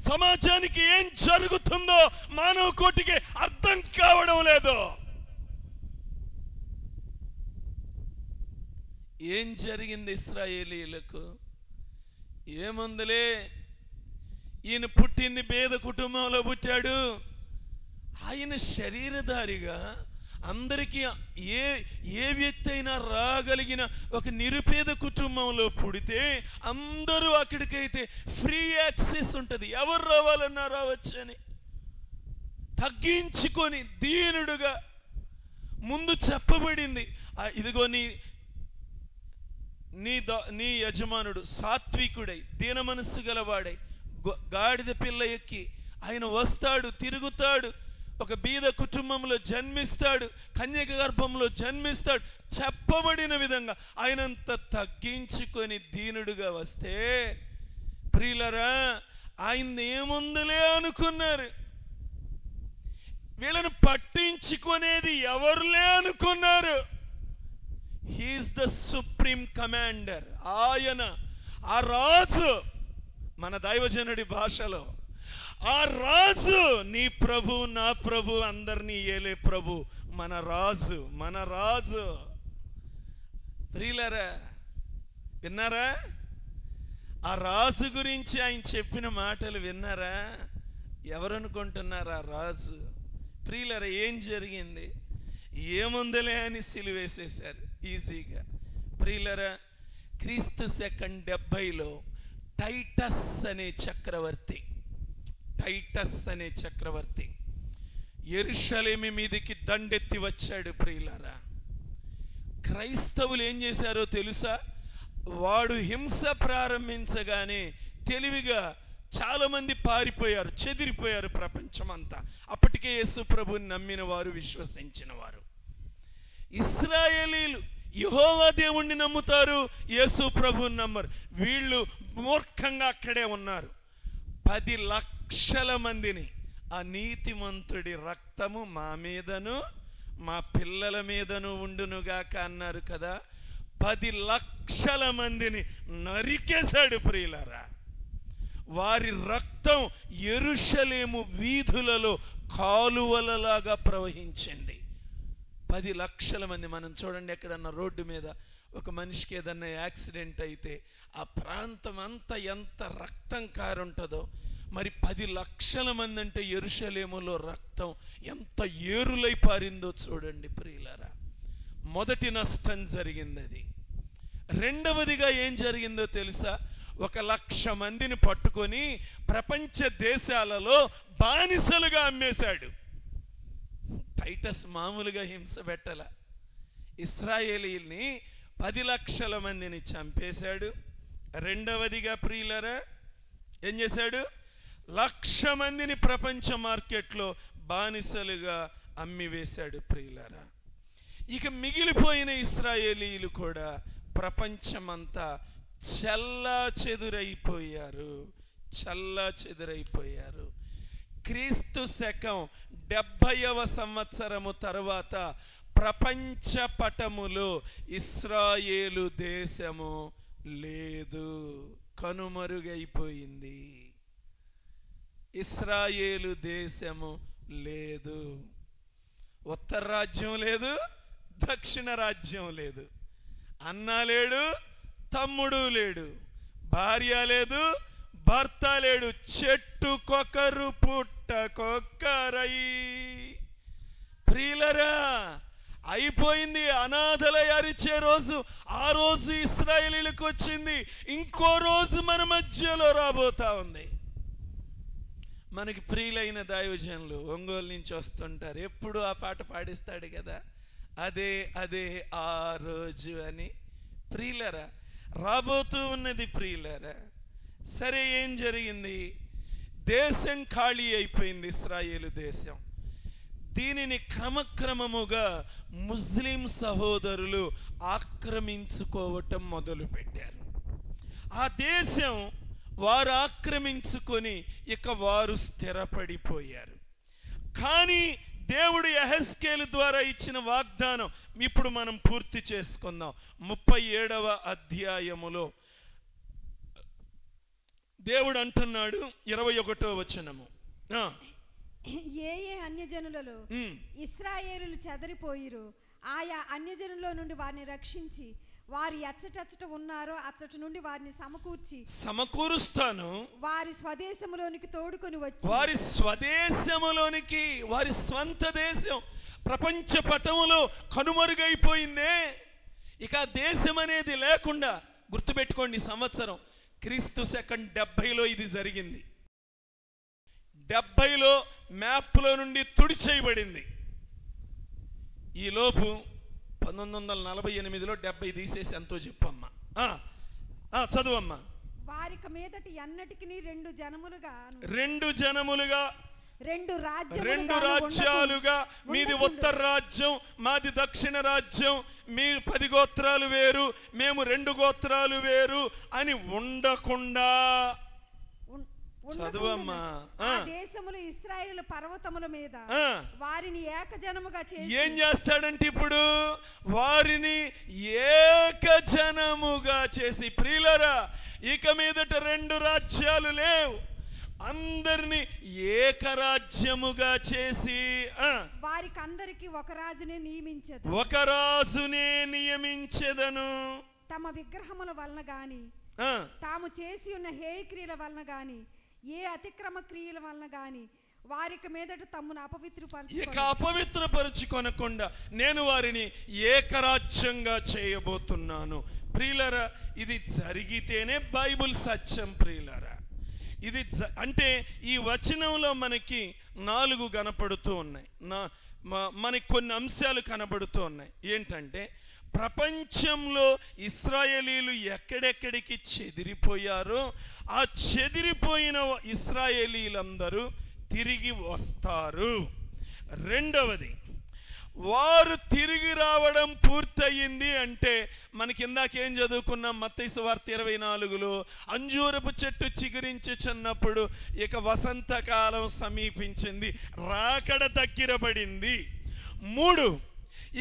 సమాజానికి ఏం జరుగుతుందో మానవ కోటికి అర్థం కావడం లేదు. ఏం జరిగింది ఇశ్రాయేలీయులకు? ఏముందిలే, ఈయన పుట్టింది పేద కుటుంబంలో పుట్టాడు. ఆయన శరీరధారిగా అందరికీ ఏ వ్యక్తి అయినా రాగలిగిన ఒక నిరుపేద కుటుంబంలో పుడితే అందరూ అక్కడికైతే ఫ్రీ యాక్సెస్ ఉంటుంది. ఎవరు రావాలన్నా రావచ్చని తగ్గించుకొని దీనుడుగా ముందు చెప్పబడింది. ఇదిగో నీ యజమానుడు సాత్వికుడై దీన మనస్సు గలవాడై గాడిద పిల్ల ఎక్కి ఆయన వస్తాడు, తిరుగుతాడు, ఒక బీద కుటుంబంలో జన్మిస్తాడు, కన్యక గర్భంలో జన్మిస్తాడు. చెప్పబడిన విధంగా ఆయనంత తగ్గించుకొని దీనుడుగా వస్తే, ప్రియులరా, ఆయన ఏముందులే అనుకున్నారు. వీళ్ళను పట్టించుకునేది ఎవరులే అనుకున్నారు. He is the supreme commander. ఆయన ఆ రాజు, మన దైవజనుడి భాషలో ఆ రాజు, నీ ప్రభు, నా ప్రభు, అందరినీ ఏలే ప్రభు, మన రాజు. ప్రియులారా, విన్నారా? ఆ రాజు గురించి ఆయన చెప్పిన మాటలు విన్నారా? ఎవరనుకుంటున్నారు ఆ రాజు? ప్రియులారా, ఏం జరిగింది? ఏముందలే అని సిలువేసేశారు ఈజీగా. ప్రియులారా, క్రీస్తు శకం 70లో టైటస్ అనే చక్రవర్తి యెరూషలేము మీదకి దండెత్తి వచ్చాడు. ప్రియులారా, క్రైస్తవులు ఏం చేశారో తెలుసా? వాడు హింస ప్రారంభించగానే తెలివిగా చాలా మంది పారిపోయారు, చెదిరిపోయారు ప్రపంచమంతా. అప్పటికే యేసు ప్రభుని నమ్మిన వారు, విశ్వసించిన వారు. ఇశ్రాయేలీలు యెహోవా దేవుణ్ణి నమ్ముతారు, యేసు ప్రభుని నమ్మరు. వీళ్ళు మూర్ఖంగా అక్కడే ఉన్నారు. 10 లక్షల మందిని ఆ నీతిమంతుడి రక్తము మా మీదను మా పిల్లల మీదను ఉండునుగాక అన్నారు కదా. 10 లక్షల మందిని నరికేశాడు. ప్రియులారా, వారి రక్తం యెరూషలేము వీధులలో కాలువలలాగా ప్రవహించింది. 10 లక్షల మంది. మనం చూడండి, ఎక్కడన్నా రోడ్డు మీద ఒక మనిషికి ఏదన్నా యాక్సిడెంట్ అయితే ఆ ప్రాంతం అంతా ఎంత రక్తం కారుంటుందో, మరి 10 లక్షల మంది అంటే యెరూషలేములో రక్తం ఎంత ఏరులై పారిందో చూడండి. ప్రియులారా, మొదటి నష్టం జరిగింది అది. రెండవదిగా ఏం జరిగిందో తెలుసా? 1,00,000 మందిని పట్టుకొని ప్రపంచ దేశాలలో బానిసలుగా అమ్మేశాడు. టైటస్ మామూలుగా హింస పెట్టల. ఇశ్రాయేలీల్ని 10 లక్షల మందిని చంపేశాడు. రెండవదిగా ప్రియులరా ఏం చేశాడు? 1,00,000 మందిని ప్రపంచ మార్కెట్లో బానిసలుగా అమ్మివేశాడు. ప్రియులరా, ఇక మిగిలిపోయిన ఇశ్రాయేలీలు కూడా ప్రపంచమంతా చెల్లాచెదురైపోయారు. క్రీస్తు శకం 70వ సంవత్సరము తర్వాత ప్రపంచ పటములో ఇశ్రాయేలు దేశము లేదు, కనుమరుగైపోయింది. ఇశ్రాయేలు దేశము లేదు. ఉత్తర రాజ్యం లేదు, దక్షిణ రాజ్యం లేదు, అన్న లేడు, తమ్ముడు లేడు, భార్య లేదు, భర్త లేడు, చెట్టుకొకరు పుట్టకొక్కరై. ప్రియులరా, అయిపోయింది. అనాథలై అరిచే రోజు ఆ రోజు ఇశ్రాయేలీలకు వచ్చింది. ఇంకో రోజు మన మధ్యలో రాబోతా ఉంది. మనకి ప్రియులైన దైవజనులు ఒంగోలు నుంచి వస్తుంటారు, ఎప్పుడు ఆ పాట పాడిస్తాడు కదా, అదే అదే ఆ రోజు అని. ప్రియులరా, రాబోతూ ఉన్నది. ప్రియులరా, సరే, ఏం జరిగింది? దేశం ఖాళీ అయిపోయింది, ఇశ్రాయేలు దేశం. దీనిని క్రమక్రమముగా ముస్లిం సహోదరులు ఆక్రమించుకోవటం మొదలుపెట్టారు. ఆ దేశం వారు ఆక్రమించుకొని ఇక వారు స్థిరపడిపోయారు. కానీ దేవుడు యెహెజ్కేలు ద్వారా ఇచ్చిన వాగ్దానం ఇప్పుడు మనం పూర్తి చేసుకుందాం. 37వ అధ్యాయములో దేవుడు అంటున్నాడు, 21వ వచనము, ఏ అన్యజనులలో ఇశ్రాయేలులు చెదరిపోయిరు, ఆయా అన్యజనుల్లో నుండి వారిని రక్షించి వారు ఎచ్చటచ్చట ఉన్నారో అచ్చట నుండి వారిని సమకూరుస్తాను, వారి స్వదేశములోనికి తోడుకొని వచ్చి, వారి స్వదేశములోనికి, వారి స్వంత దేశం ప్రపంచ పటములో కనుమరుగైపోయిందే. ఇక దేశం అనేది లేకుండా, గుర్తుపెట్టుకోండి, సంవత్సరం క్రీస్తు శకం 70లో ఇది జరిగింది. 70లో మ్యాప్లో నుండి తుడిచేయబడింది. ఈలోపు 1948లో 70 తీసేసి ఎంతో చెప్పమ్మా, చదువమ్మా. వారిక మీదటి ఎన్నటికి రెండు రాజ్యాలుగా, మీది ఉత్తర రాజ్యం, మాది దక్షిణ రాజ్యం, మీరు 10 గోత్రాలు వేరు, మేము 2 గోత్రాలు వేరు అని ఉండకుండా, చదువమ్మా. దేశములు ఇశ్రాయేలు పర్వతముల మీద వారిని ఏకజనముగా చేసి, ఏం చేస్తాడంటే ఇప్పుడు వారిని ఏకజనముగా చేసి, ప్రియులరా, ఇక మీదట 2 రాజ్యాలు లేవు, అందరిని ఏకరాజ్యముగా చేసి వారికి అందరికి ఒక రాజునే నియమించెదను. తమ విగ్రహముల వలన గాని, తాము చేసి ఉన్న హేయ క్రియల వలన గాని, ఏ అతిక్రమ క్రియల వలన గాని వారికి మీదట తమ్మును అపవిత్రపరచుకొనకుండా నేను వారిని ఏకరాజ్యంగా చేయబోతున్నాను. ప్రియులరా, ఇది జరిగితేనే బైబిల్ సత్యం. ప్రియులరా, ఇది అంటే ఈ వచనంలో మనకి 4 కనపడుతూ ఉన్నాయి. మనకి కొన్ని అంశాలు కనబడుతూ ఉన్నాయి. ఏంటంటే, ప్రపంచంలో ఇశ్రాయేలీలు ఎక్కడెక్కడికి చెదిరిపోయారో ఆ చెదిరిపోయిన ఇశ్రాయేలీలందరూ తిరిగి వస్తారు. రెండవది, వారు తిరిగి రావడం పూర్తయింది అంటే మనకి ఇందాకేం చదువుకున్నాం, మత్తయి సువార్త 24లో అంజూరపు చెట్టు చిగురించుచున్నప్పుడు ఇక వసంతకాలం సమీపించింది, రాకడ దగ్గర పడింది. 3,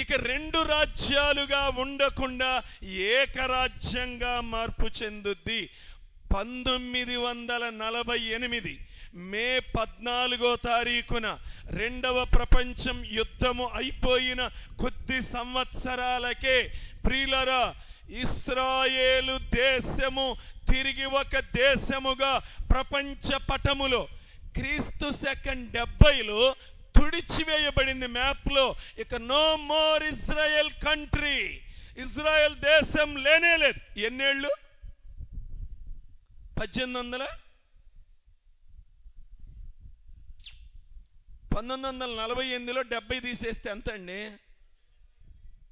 ఇక 2 రాజ్యాలుగా ఉండకుండా ఏకరాజ్యంగా మార్పు చెందుద్ది. 1948 మే 14వ తారీఖున 2వ ప్రపంచం యుద్ధము అయిపోయిన కొద్ది సంవత్సరాలకే ప్రియులరా, ఇశ్రాయేలు దేశము తిరిగి ఒక దేశముగా ప్రపంచ పటములో క్రీస్తు శకం 70లో తుడిచివేయబడింది మ్యాప్లో. ఇక no more Israel country, Israel దేశం లేనే లేదు. ఎన్నేళ్ళు? 1948లో 70 తీసేస్తే ఎంత అండి?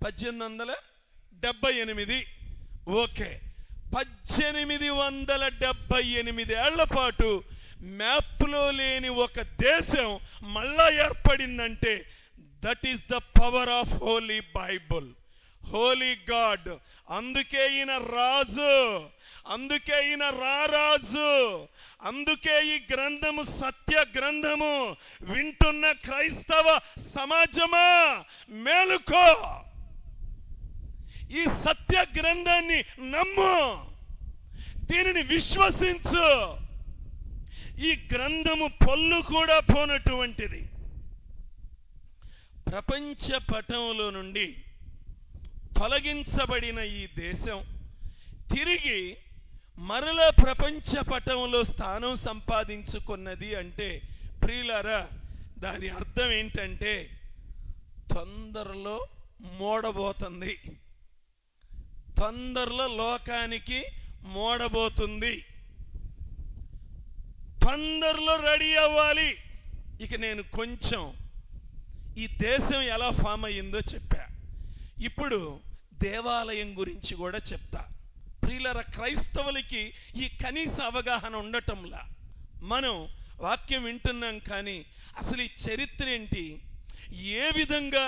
1878. ఓకే, 1878 ఏళ్ల పాటు మ్యాప్లో లేని ఒక దేశం మళ్ళా ఏర్పడిందంటే that is the power of holy Bible. Holy God. అందుకే ఈయన రాజు, అందుకే ఈయన రారాజు, అందుకే ఈ గ్రంథము సత్య గ్రంథము. వింటున్న క్రైస్తవ సమాజమా, మేలుకో, ఈ సత్య గ్రంథాన్ని నమ్ము, దీనిని విశ్వసించు. ఈ గ్రంథము పొల్లు కూడా పోనటువంటిది. ప్రపంచ పటంలో నుండి తొలగించబడిన ఈ దేశం తిరిగి మరల ప్రపంచ పటంలో స్థానం సంపాదించుకున్నది అంటే ప్రియులారా, దాని అర్థం ఏంటంటే తొందరలో మోడబోతుంది, తొందరలో లోకానికి మోడబోతుంది, తొందరలో రెడీ అవ్వాలి. ఇక నేను కొంచెం ఈ దేశం ఎలా ఫామ్ అయ్యిందో చెప్పా. ఇప్పుడు దేవాలయం గురించి కూడా చెప్తా. ప్రియులారా, క్రైస్తవులకి ఈ కనీస అవగాహన ఉండటంలా. మనం వాక్యం వింటున్నాం కానీ అసలు ఈ చరిత్ర ఏంటి, ఏ విధంగా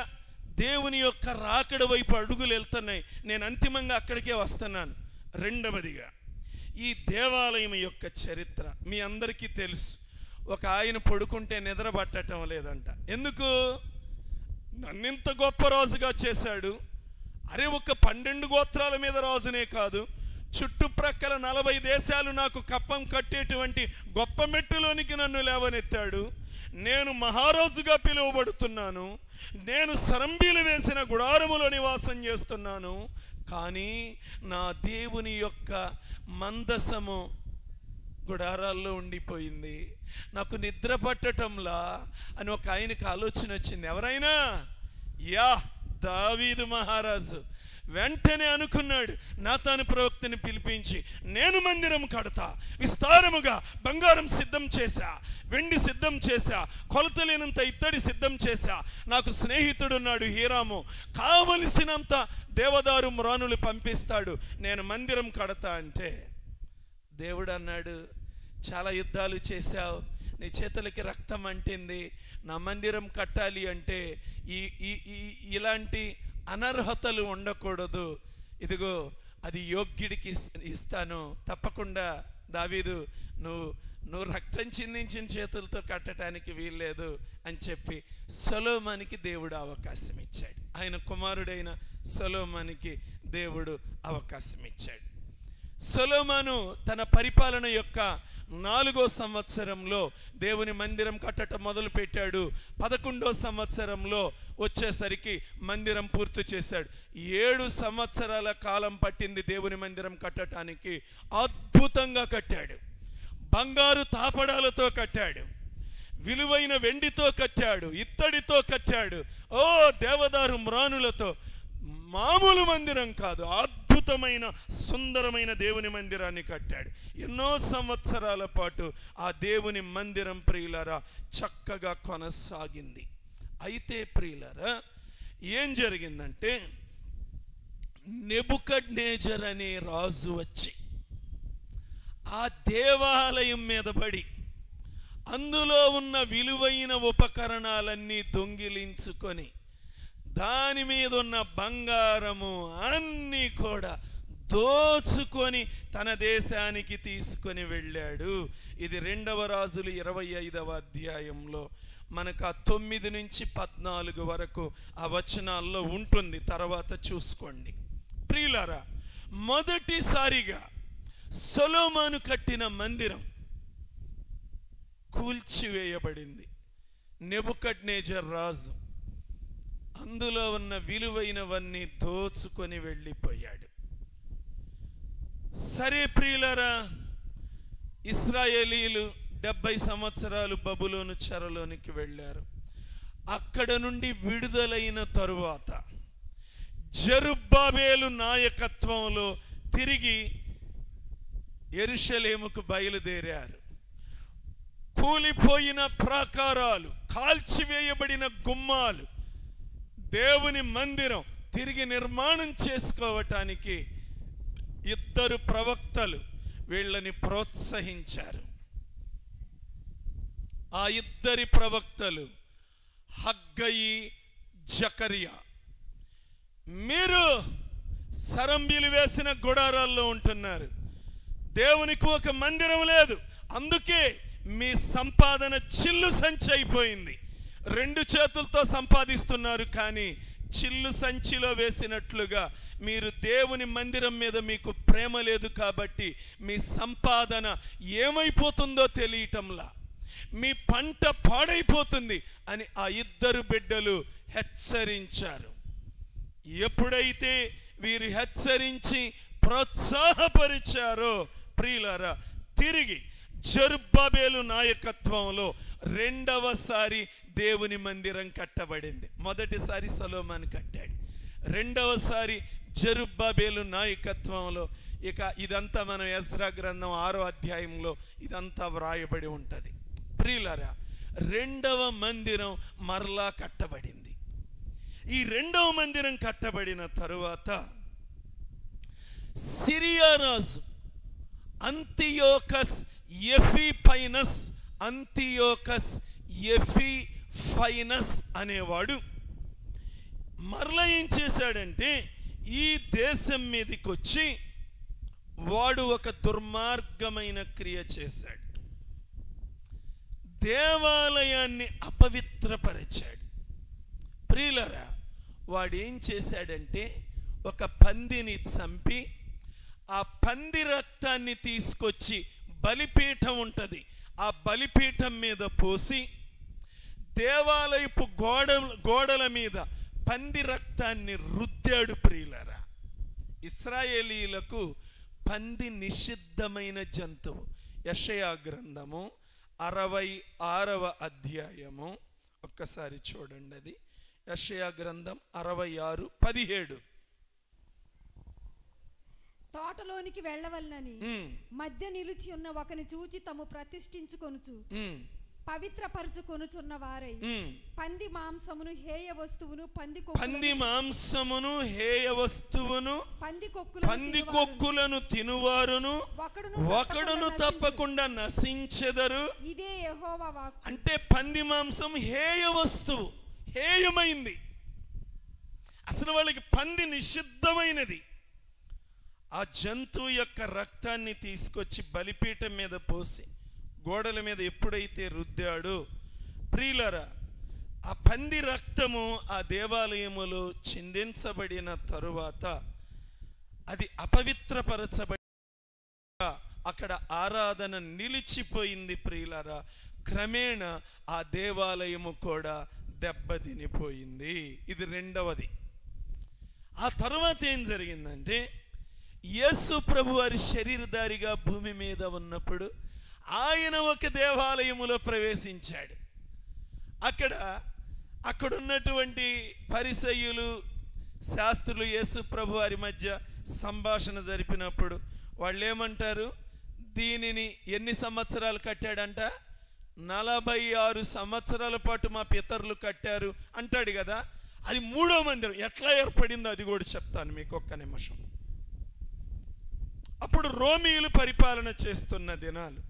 దేవుని యొక్క రాకడ వైపు అడుగులు వెళ్తున్నాయి, నేను అంతిమంగా అక్కడికే వస్తున్నాను. రెండవదిగా ఈ దేవాలయం యొక్క చరిత్ర మీ అందరికీ తెలుసు. ఒక ఆయన పడుకుంటే నిద్ర పట్టడం లేదంట. ఎందుకు? నన్నింత గొప్ప రాజుగా చేశాడు. అరే, ఒక 12 గోత్రాల మీద రాజునే కాదు, చుట్టుప్రక్కల 40 దేశాలు నాకు కప్పం కట్టేటువంటి గొప్ప మెట్టులోనికి నన్ను లేవనెత్తాడు. నేను మహారాజుగా పిలువబడుతున్నాను, నేను సరంబీలు వేసిన గుడారములో నివాసం చేస్తున్నాను. కానీ నా దేవుని యొక్క మందసము గుడారాల్లో ఉండిపోయింది, నాకు నిద్ర పట్టటంలా అని ఒక ఆయనకు ఆలోచన వచ్చింది. ఎవరైనా? దావీదు మహారాజు. వెంటనే అనుకున్నాడు, నాతాను ప్రవక్తని పిలిపించి నేను మందిరం కడతా, విస్తారముగా బంగారం సిద్ధం చేశా, వెండి సిద్ధం చేశా, కొలతలేనంత ఇత్తడి సిద్ధం చేశా, నాకు స్నేహితుడున్నాడు హీరాము, కావలసినంత దేవదారు మ్రానులు పంపిస్తాడు, నేను మందిరం కడతా అంటే దేవుడు అన్నాడు, చాలా యుద్ధాలు చేశావు, నీ చేతులకి రక్తం అంటింది, నా మందిరం కట్టాలి అంటే ఇలాంటి అనర్హతలు ఉండకూడదు, ఇదిగో అది యోగ్యుడికి ఇస్తాను, తప్పకుండా దావీదు నువ్వు రక్తం చిందించిన చేతులతో కట్టడానికి వీల్లేదు అని చెప్పి సొలొమోనుకి దేవుడు అవకాశం ఇచ్చాడు. ఆయన కుమారుడైన సొలొమోనుకి దేవుడు అవకాశం ఇచ్చాడు. సొలొమోను తన పరిపాలన యొక్క 4వ సంవత్సరంలో దేవుని మందిరం కట్టడం మొదలు పెట్టాడు. 11వ సంవత్సరంలో వచ్చేసరికి మందిరం పూర్తి చేశాడు. 7 సంవత్సరాల కాలం పట్టింది దేవుని మందిరం కట్టడానికి. అద్భుతంగా కట్టాడు. బంగారు తాపడాలతో కట్టాడు, విలువైన వెండితో కట్టాడు, ఇత్తడితో కట్టాడు, దేవదారు మ్రానులతో. మామూలు మందిరం కాదు, అద్భుతమైన సుందరమైన దేవుని మందిరాన్ని కట్టాడు. ఎన్నో సంవత్సరాల పాటు ఆ దేవుని మందిరం ప్రియులారా చక్కగా కొనసాగింది. అయితే ప్రియులారా, ఏం జరిగిందంటే నెబుకద్నెజర్ అనే రాజు వచ్చి ఆ దేవాలయం మీద పడి అందులో ఉన్న విలువైన ఉపకరణాలన్నీ దొంగిలించుకొని దాని మీద ఉన్న బంగారము అన్నీ కూడా దోచుకొని తన దేశానికి తీసుకొని వెళ్ళాడు. ఇది 2వ రాజులు 25వ అధ్యాయంలో మనకు ఆ 9 నుంచి 14 వరకు ఆ వచనాల్లో ఉంటుంది, తర్వాత చూసుకోండి. ప్రియులారా, మొదటిసారిగా సొలొమోను కట్టిన మందిరం కూల్చివేయబడింది. నెబుకద్నెజర్ రాజు అందులో ఉన్న విలువైనవన్నీ దోచుకొని వెళ్ళిపోయాడు. సరే ప్రియులారా, ఇశ్రాయేలీలు 70 సంవత్సరాలు బబులోను చెరలోనికి వెళ్ళారు. అక్కడ నుండి విడుదలైన తరువాత జెరుబ్బాబెలు నాయకత్వంలో తిరిగి యెరూషలేముకు బయలుదేరారు. కూలిపోయిన ప్రాకారాలు, కాల్చివేయబడిన గుమ్మాలు, దేవుని మందిరం తిరిగి నిర్మాణం చేసుకోవటానికి 2 ప్రవక్తలు వీళ్ళని ప్రోత్సహించారు. ఆ 2 ప్రవక్తలు హగ్గయి, జకరియా. మీరు సరంబీలు వేసిన గుడారాల్లో ఉంటున్నారు. దేవునికి ఒక మందిరం లేదు. అందుకే మీ సంపాదన చిల్లు సంచి అయిపోయింది. 2 చేతులతో సంపాదిస్తున్నారు, కానీ చిల్లు సంచిలో వేసినట్లుగా మీరు దేవుని మందిరం మీద మీకు ప్రేమ లేదు. కాబట్టి మీ సంపాదన ఏమైపోతుందో తెలియటంలా, మీ పంట పాడైపోతుంది అని ఆ 2 బిడ్డలు హెచ్చరించారు. ఎప్పుడైతే వీరు హెచ్చరించి ప్రోత్సాహపరిచారో ప్రియులారా, తిరిగి జెరుబ్బాబెలు నాయకత్వంలో 2వసారి దేవుని మందిరం కట్టబడింది. మొదటిసారి సొలొమోను కట్టాడు, 2వసారి జెరుబ్బాబెలు నాయకత్వంలో. ఇక ఇదంతా మనం ఎజ్రా గ్రంథం 6వ అధ్యాయంలో ఇదంతా వ్రాయబడి ఉంటుంది. ప్రియులారా, 2వ మందిరం మరలా కట్టబడింది. ఈ 2వ మందిరం కట్టబడిన తరువాత సిరియా రాజు అంతియోకస్ ఎఫీఫైనస్ అనేవాడు మరలా ఏం చేశాడంటే, ఈ దేశం మీదకి వచ్చి వాడు ఒక దుర్మార్గమైన క్రియ చేశాడు. దేవాలయాన్ని అపవిత్రపరిచాడు. ప్రియులారా, వాడు ఏం చేశాడంటే, ఒక పందిని చంపి ఆ పంది రక్తాన్ని తీసుకొచ్చి బలిపీఠం ఉంటుంది, ఆ బలిపీఠం మీద పోసి దేవాలయపు గోడల మీద పంది రక్తాన్ని రుద్దాడు. ప్రియులారా, ఇశ్రాయేలీలకు పంది నిషిద్ధమైన జంతువు. యెషయా గ్రంథము 66వ అధ్యాయము ఒక్కసారి చూడండి. అది యెషయా గ్రంథం 66:17. తోటలోనికి వెళ్ళవలనని మధ్య నిలిచి ఉన్న ఒకని చూచి తము ప్రతిష్ఠించుకొనుచు పవిత్రపరచుకొనుచున్న వారై పంది మాంసమును హేయ వస్తువును పంది కొక్కులను తినువారును ఒకడును తప్పకుండా నశించెదరు. ఇదే యెహోవా వాక్కు. అంటే పంది మాంసం హేయ వస్తువు, హేయమైంది. అసలు వాళ్ళకి పంది నిషిద్ధమైనది. ఆ జంతువు యొక్క రక్తాన్ని తీసుకొచ్చి బలిపీఠం మీద పోసి గోడల మీద ఎప్పుడైతే రుద్దాడో ప్రియులారా, ఆ పంది రక్తము ఆ దేవాలయములో చిందించబడిన తరువాత అది అపవిత్రపరచబడి అక్కడ ఆరాధన నిలిచిపోయింది. ప్రియులారా, క్రమేణా ఆ దేవాలయము కూడా దెబ్బతినిపోయింది. ఇది 2వది. ఆ తర్వాత ఏం జరిగిందంటే, యేసు ప్రభు వారి శరీరధారిగా భూమి మీద ఉన్నప్పుడు ఆయన ఒక దేవాలయములో ప్రవేశించాడు. అక్కడున్నటువంటి పరిసయ్యులు శాస్త్రులు యేసు ప్రభు వారి మధ్య సంభాషణ జరిపినప్పుడు వాళ్ళు ఏమంటారు, దీనిని ఎన్ని సంవత్సరాలు కట్టాడంట? 46 సంవత్సరాల పాటు మా పితరులు కట్టారు అంటాడు కదా. అది 3వ మందిరం ఎట్లా ఏర్పడిందో అది కూడా చెప్తాను మీకు, ఒక్క నిమిషం. అప్పుడు రోమీయులు పరిపాలన చేస్తున్న దినాలు.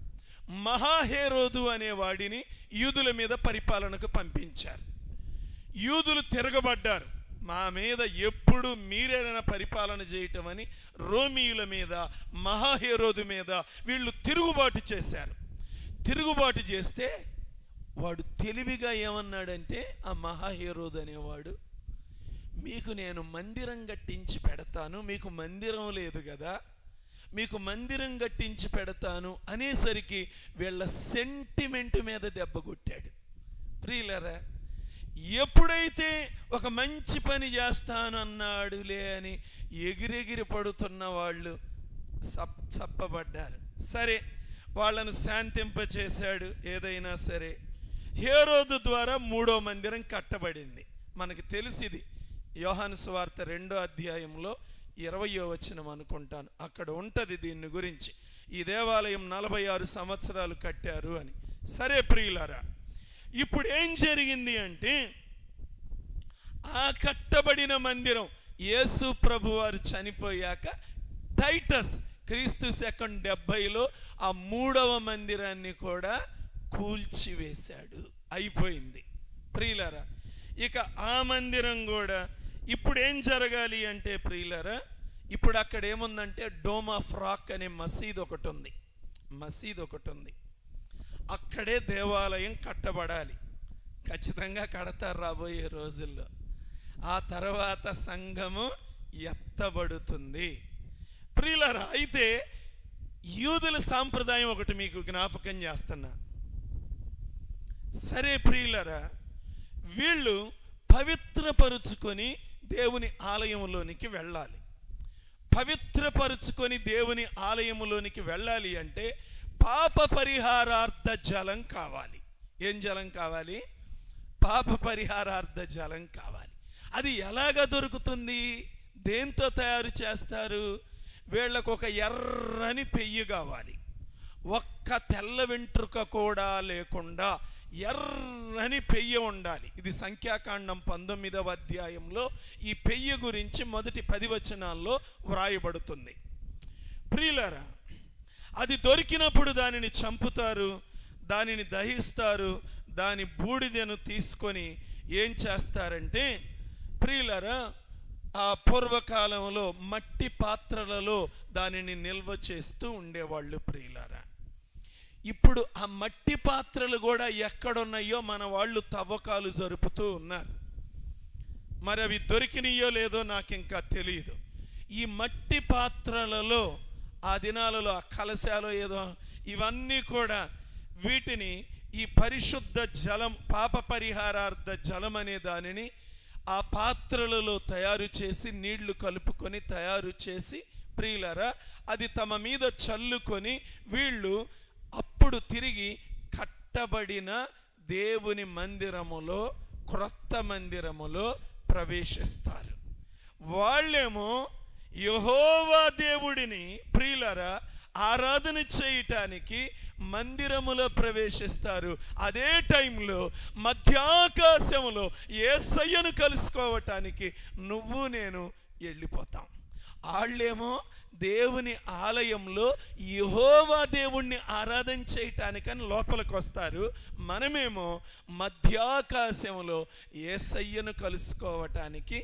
మహాహేరోదు అనే వాడిని యూదుల మీద పరిపాలనకు పంపించారు. యూదులు తిరగబడ్డారు. మా మీద ఎప్పుడు మీరేనా పరిపాలన చేయటం అని రోమీయుల మీద, మహాహేరోదు మీద వీళ్ళు తిరుగుబాటు చేశారు. తిరుగుబాటు చేస్తే వాడు తెలివిగా ఏమన్నాడంటే, ఆ మహాహేరోదు అనేవాడు, మీకు నేను మందిరం కట్టించి పెడతాను, మీకు మందిరం లేదు కదా, మీకు మందిరం కట్టించి పెడతాను అనేసరికి వీళ్ళ సెంటిమెంట్ మీద దెబ్బ కొట్టాడు. ప్రియులారా, ఎప్పుడైతే ఒక మంచి పని చేస్తానన్నాడులే అని ఎగిరెగిరి పడుతున్న వాళ్ళు చప్పబడ్డారు. సరే, వాళ్ళను శాంతింపచేశాడు. ఏదైనా సరే హేరోదు ద్వారా 3వ మందిరం కట్టబడింది. మనకి తెలిసిది యోహాను సువార్త 2వ అధ్యాయంలో 20వ వచనం అనుకుంటాను, అక్కడ ఉంటుంది దీని గురించి. ఈ దేవాలయం 46 సంవత్సరాలు కట్టారు అని. సరే ప్రియులారా, ఇప్పుడు ఏం జరిగింది అంటే, ఆ కట్టబడిన మందిరం యేసు ప్రభు వారు చనిపోయాక టైటస్ క్రీస్తు శకం 70లో ఆ 3వ మందిరాన్ని కూడా కూల్చివేశాడు. అయిపోయింది ప్రియులారా. ఇక ఆ మందిరం కూడా ఇప్పుడు ఏం జరగాలి అంటే ప్రియులారా, ఇప్పుడు అక్కడ ఏముందంటే డోమ్ ఆఫ్ రాక్ అనే మసీద్ ఒకటి ఉంది. అక్కడే దేవాలయం కట్టబడాలి. ఖచ్చితంగా కడతారు రాబోయే రోజుల్లో. ఆ తర్వాత సంఘము ఎత్తబడుతుంది. ప్రియులారా, అయితే యూదుల సాంప్రదాయం ఒకటి మీకు జ్ఞాపకం చేస్తున్నా. సరే ప్రియులారా, వీళ్ళు పవిత్రపరుచుకొని దేవుని ఆలయంలోనికి వెళ్ళాలి. పవిత్రపరుచుకొని దేవుని ఆలయములోనికి వెళ్ళాలి అంటే పాప పరిహారార్థ జలం కావాలి. ఏం జలం కావాలి? పాప పరిహారార్థ జలం కావాలి. అది ఎలాగ దొరుకుతుంది? దేంతో తయారు చేస్తారు? వీళ్ళకు ఒక ఎర్రని పెయ్యి కావాలి. ఒక్క తెల్ల వెంట్రుక కూడా లేకుండా ఎర్రని పెయ్య ఉండాలి. ఇది సంఖ్యాకాండం 19వ అధ్యాయంలో ఈ పెయ్య గురించి మొదటి 10 వచనాల్లో వ్రాయబడుతుంది. ప్రియులారా, అది దొరికినప్పుడు దానిని చంపుతారు, దానిని దహిస్తారు. దాని బూడిదను తీసుకొని ఏం చేస్తారంటే ప్రియులారా, ఆ పూర్వకాలంలో మట్టి పాత్రలలో దానిని నిల్వ చేస్తూ ఉండేవాళ్ళు. ప్రియులారా, ఇప్పుడు ఆ మట్టి పాత్రలు కూడా ఎక్కడున్నాయో మన వాళ్ళు తవ్వకాలు జరుపుతూ ఉన్నారు. మరి అవి దొరికినాయో లేదో నాకు ఇంకా తెలియదు. ఈ మట్టి పాత్రలలో ఆ దినాలలో ఆ కలశాలు ఏదో ఇవన్నీ కూడా వీటిని ఈ పరిశుద్ధ జలం, పాప పరిహారార్థ జలం అనే దానిని ఆ పాత్రలలో తయారు చేసి నీళ్లు కలుపుకొని తయారు చేసి ప్రియులారా అది తమ మీద చల్లుకొని వీళ్ళు అప్పుడు తిరిగి కట్టబడిన దేవుని మందిరములో, క్రొత్త మందిరములో ప్రవేశిస్తారు. వాళ్ళేమో యెహోవా దేవుడిని ప్రియులారా ఆరాధన చేయటానికి మందిరములో ప్రవేశిస్తారు. అదే టైంలో మధ్యాకాశంలో యేసయ్యను కలుసుకోవటానికి నువ్వు నేను వెళ్ళిపోతాం. వాళ్ళేమో దేవుని ఆలయంలో యెహోవా దేవుణ్ణి ఆరాధన చేయటానికని లోపలికి వస్తారు. మనమేమో మధ్యాకాశంలో యేసయ్యను కలుసుకోవటానికి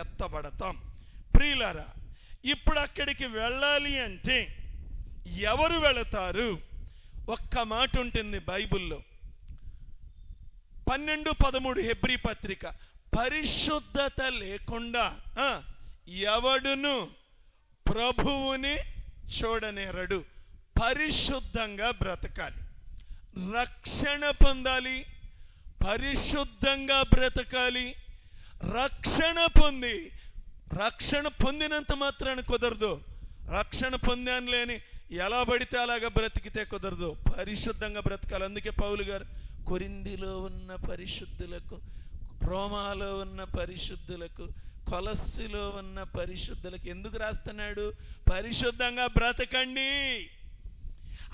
ఎత్తబడతాం. ప్రియులారా, ఇప్పుడు అక్కడికి వెళ్ళాలి అంటే ఎవరు వెళతారు? ఒక్క మాట ఉంటుంది బైబిల్లో, 12:13 హెబ్రీ పత్రిక, పరిశుద్ధత లేకుండా ఎవడును ప్రభువుని చూడనేరడు. పరిశుద్ధంగా బ్రతకాలి, రక్షణ పొందాలి, పరిశుద్ధంగా బ్రతకాలి. రక్షణ పొందినంత మాత్రాన కుదరదు. రక్షణ పొందాను లేని ఎలా పడితే అలాగా బ్రతికితే కుదరదు. పరిశుద్ధంగా బ్రతకాలి. అందుకే పౌలు గారు కొరింథీలో ఉన్న పరిశుద్ధులకు, రోమాలో ఉన్న పరిశుద్ధులకు, కొలస్సీలో ఉన్న పరిశుద్ధులకు ఎందుకు రాస్తున్నాడు? పరిశుద్ధంగా బ్రతకండి.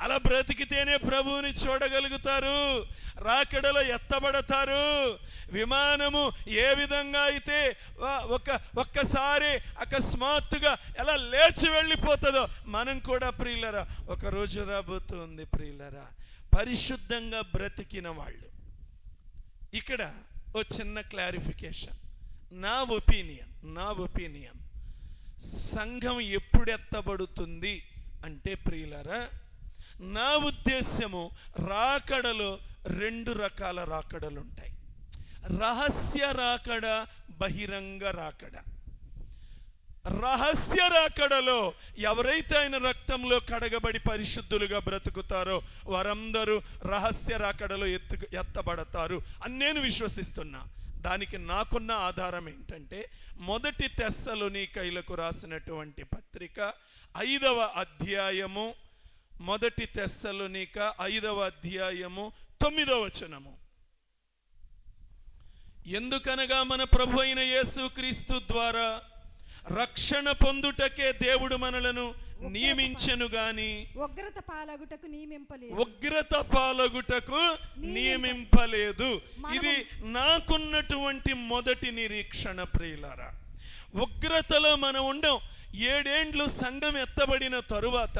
అలా బ్రతికితేనే ప్రభువుని చూడగలుగుతారు, రాకడలో ఎత్తబడతారు. విమానము ఏ విధంగా అయితే ఒక్కసారి అకస్మాత్తుగా ఎలా లేచి వెళ్ళిపోతుందో మనం కూడా ప్రియులరా ఒకరోజు రాబోతుంది. ప్రియులరా, పరిశుద్ధంగా బ్రతికిన వాళ్ళు. ఇక్కడ ఓ చిన్న క్లారిఫికేషన్. నా ఒపీనియన్ సంఘం ఎప్పుడు ఎత్తబడుతుంది అంటే ప్రియులరా, నా ఉద్దేశము రాకడలో 2 రకాల రాకడలు ఉంటాయి. రహస్య రాకడ, బహిరంగ రాకడ. రహస్య రాకడలో ఎవరైతే ఆయన రక్తంలో కడగబడి పరిశుద్ధులుగా బ్రతుకుతారో వారందరూ రహస్య రాకడలో ఎత్తబడతారు అని నేను విశ్వసిస్తున్నా. దానికి నాకున్న ఆధారం ఏంటంటే మొదటి తెస్సలోనికైలకు రాసినటువంటి పత్రిక 5వ అధ్యాయము, మొదటి తెస్సలోనిక 5వ అధ్యాయము 9వ వచనము. ఎందుకనగా మన ప్రభు అయిన యేసుక్రీస్తు ద్వారా రక్షణ పొందుటకే దేవుడు మనలను నియమించెను గాని ఉగ్రత పాలగుటకు నియమింపలేదు. ఇది నాకున్నటువంటి మొదటి నిరీక్షణ ప్రియులారా. ఉగ్రతలో మనం ఉండం. 7 ఏండ్లు సంఘం ఎత్తబడిన తరువాత